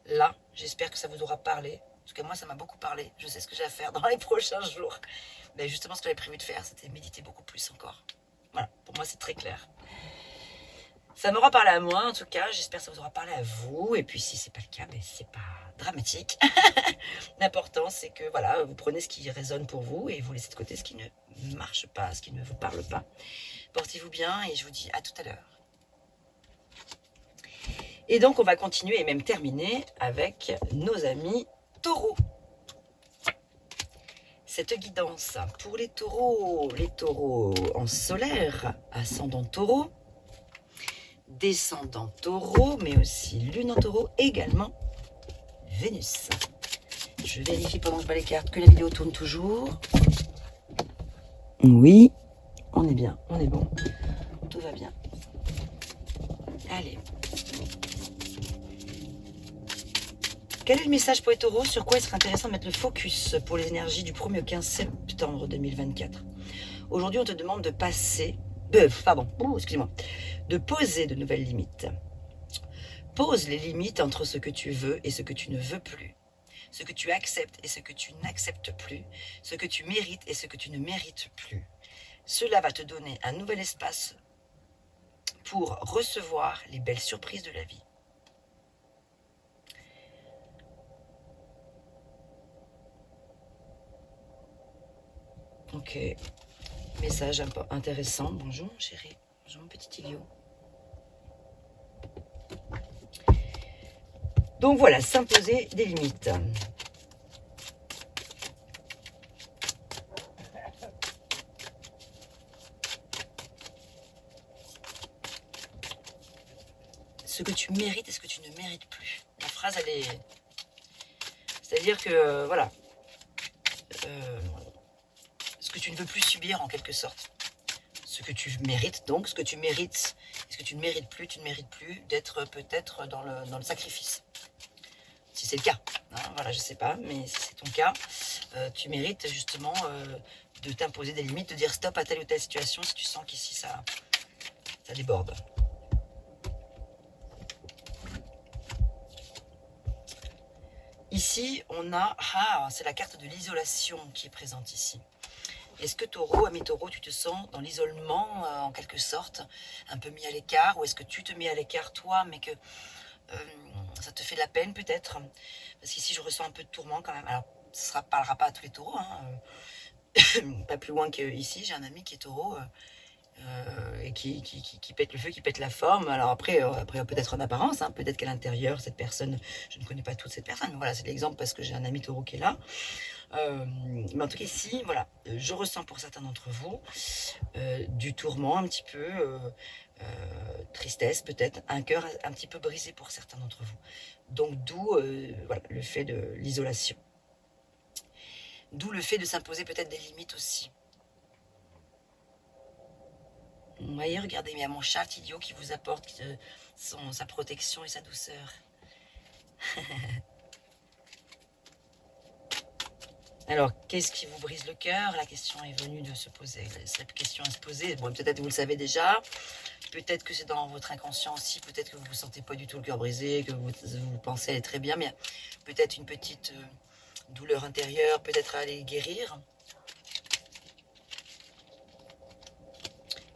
Là, j'espère que ça vous aura parlé. En tout cas, moi, ça m'a beaucoup parlé. Je sais ce que j'ai à faire dans les prochains jours. Mais justement, ce que j'avais prévu de faire, c'était méditer beaucoup plus encore. Voilà, pour moi, c'est très clair. Ça m'aura parlé à moi, en tout cas. J'espère que ça vous aura parlé à vous. Et puis, si c'est pas le cas, ben, c'est pas dramatique. L'important, c'est que voilà, vous prenez ce qui résonne pour vous et vous laissez de côté ce qui ne marche pas, ce qui ne vous parle pas. Portez-vous bien et je vous dis à tout à l'heure. Et donc, on va continuer et même terminer avec nos amis taureaux. Cette guidance pour les taureaux en solaire, ascendant taureau, descendant taureau, mais aussi lune en taureau, également Vénus. Je vérifie pendant que je bats les cartes que la vidéo tourne toujours. Oui, on est bien, on est bon, tout va bien. Allez. Quel est le message pour les taureaux? Sur quoi il serait intéressant de mettre le focus pour les énergies du 1er au 15 septembre 2024? Aujourd'hui, on te demande de passer, de poser de nouvelles limites. Pose les limites entre ce que tu veux et ce que tu ne veux plus. ce que tu acceptes et ce que tu n'acceptes plus, ce que tu mérites et ce que tu ne mérites plus. Cela va te donner un nouvel espace pour recevoir les belles surprises de la vie. Ok, message un peu intéressant. Bonjour mon chéri, bonjour mon petit Ilio. Donc voilà, s'imposer des limites. Ce que tu mérites et ce que tu ne mérites plus. La phrase, elle est... C'est-à-dire que, voilà, ce que tu ne veux plus subir en quelque sorte. Ce que tu mérites donc, ce que tu mérites, ce que tu ne mérites plus, tu ne mérites plus d'être peut-être dans le sacrifice. Si c'est le cas, hein, voilà, je sais pas, mais si c'est ton cas, tu mérites justement de t'imposer des limites, de dire stop à telle ou telle situation si tu sens qu'ici ça déborde. Ici, on a, c'est la carte de l'isolation qui est présente ici. Est-ce que Taureau, ami Taureau, tu te sens dans l'isolement en quelque sorte, un peu mis à l'écart, ou est-ce que tu te mets à l'écart toi, mais que ça te fait de la peine peut-être? Parce qu'ici, je ressens un peu de tourment quand même. Alors, ça ne parlera pas à tous les taureaux, hein. Pas plus loin qu'ici, j'ai un ami qui est taureau et qui pète le feu, qui pète la forme. Alors après peut-être en apparence, hein, peut-être qu'à l'intérieur, cette personne, je ne connais pas toute cette personne, mais voilà, c'est l'exemple parce que j'ai un ami taureau qui est là. Mais en tout cas ici, voilà, je ressens pour certains d'entre vous du tourment un petit peu, tristesse peut-être, un cœur un petit peu brisé pour certains d'entre vous. Donc d'où voilà, le fait de l'isolation. D'où le fait de s'imposer peut-être des limites aussi. Vous voyez, regardez, il y a mon chat idiot qui vous apporte sa protection et sa douceur. Alors, qu'est-ce qui vous brise le cœur? La question est venue de se poser, cette question à se poser. Bon, peut-être vous le savez déjà, peut-être que c'est dans votre inconscient aussi, peut-être que vous ne vous sentez pas du tout le cœur brisé, que vous pensez aller très bien, mais peut-être une petite douleur intérieure, peut-être à aller guérir.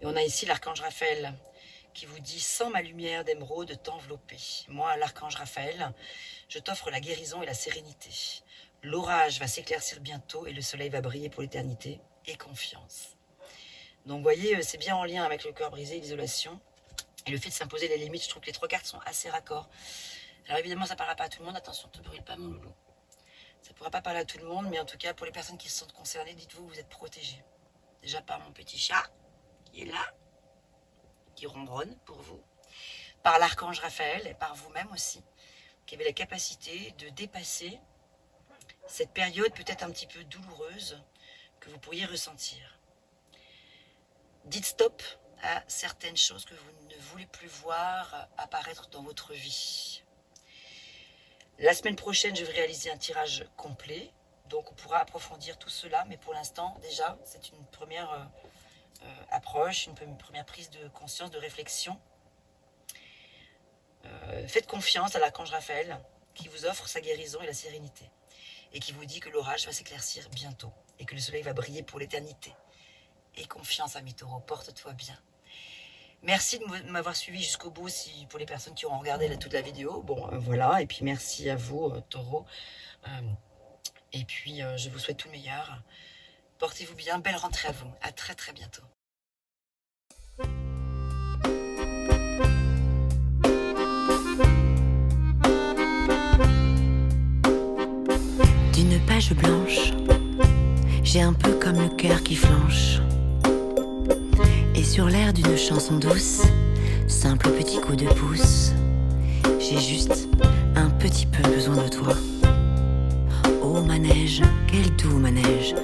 Et on a ici l'archange Raphaël qui vous dit « Sans ma lumière d'émeraude t'envelopper. Moi, l'archange Raphaël, je t'offre la guérison et la sérénité. L'orage va s'éclaircir bientôt et le soleil va briller pour l'éternité. Et confiance. » Donc, vous voyez, c'est bien en lien avec le cœur brisé, l'isolation. Et le fait de s'imposer les limites, je trouve que les trois cartes sont assez raccords. Alors évidemment, ça ne parlera pas à tout le monde. Attention, ne te brûle pas mon loulou. Ça ne pourra pas parler à tout le monde, mais en tout cas, pour les personnes qui se sentent concernées, dites-vous, vous êtes protégés. Déjà par mon petit chat, qui est là, qui ronronne pour vous, par l'archange Raphaël et par vous-même aussi, qui avez la capacité de dépasser cette période peut-être un petit peu douloureuse que vous pourriez ressentir. Dites stop à certaines choses que vous ne voulez plus voir apparaître dans votre vie. La semaine prochaine, je vais réaliser un tirage complet, donc on pourra approfondir tout cela, mais pour l'instant, déjà, c'est une première approche, une première prise de conscience, de réflexion. Faites confiance à l'archange Raphaël qui vous offre sa guérison et la sérénité et qui vous dit que l'orage va s'éclaircir bientôt et que le soleil va briller pour l'éternité. Et confiance, ami Taureau, porte-toi bien. Merci de m'avoir suivi jusqu'au bout pour les personnes qui auront regardé toute la vidéo. Bon, voilà, et puis merci à vous, Taureau. Et puis, je vous souhaite tout le meilleur. Portez-vous bien, belle rentrée à vous. À très très bientôt. D'une page blanche, j'ai un peu comme le cœur qui flanche. Et sur l'air d'une chanson douce, simple petit coup de pouce, j'ai juste un petit peu besoin de toi. Oh manège, quel doux manège.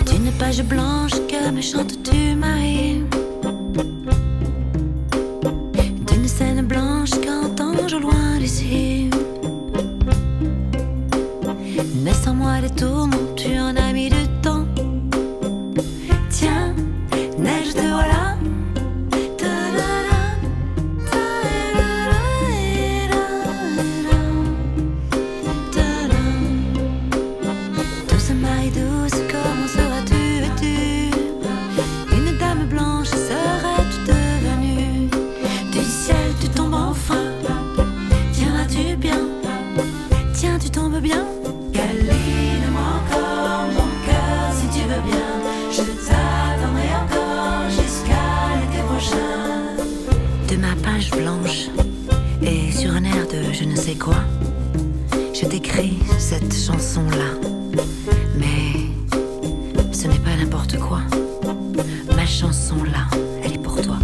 D'une page blanche que me chantes-tu, Marie? D'une scène blanche qu'entends-je au loin d'ici? Mais sans moi les tourments, tu en as mis du temps. Tiens, sais quoi? Je t'écris cette chanson-là, mais ce n'est pas n'importe quoi. Ma chanson là, elle est pour toi.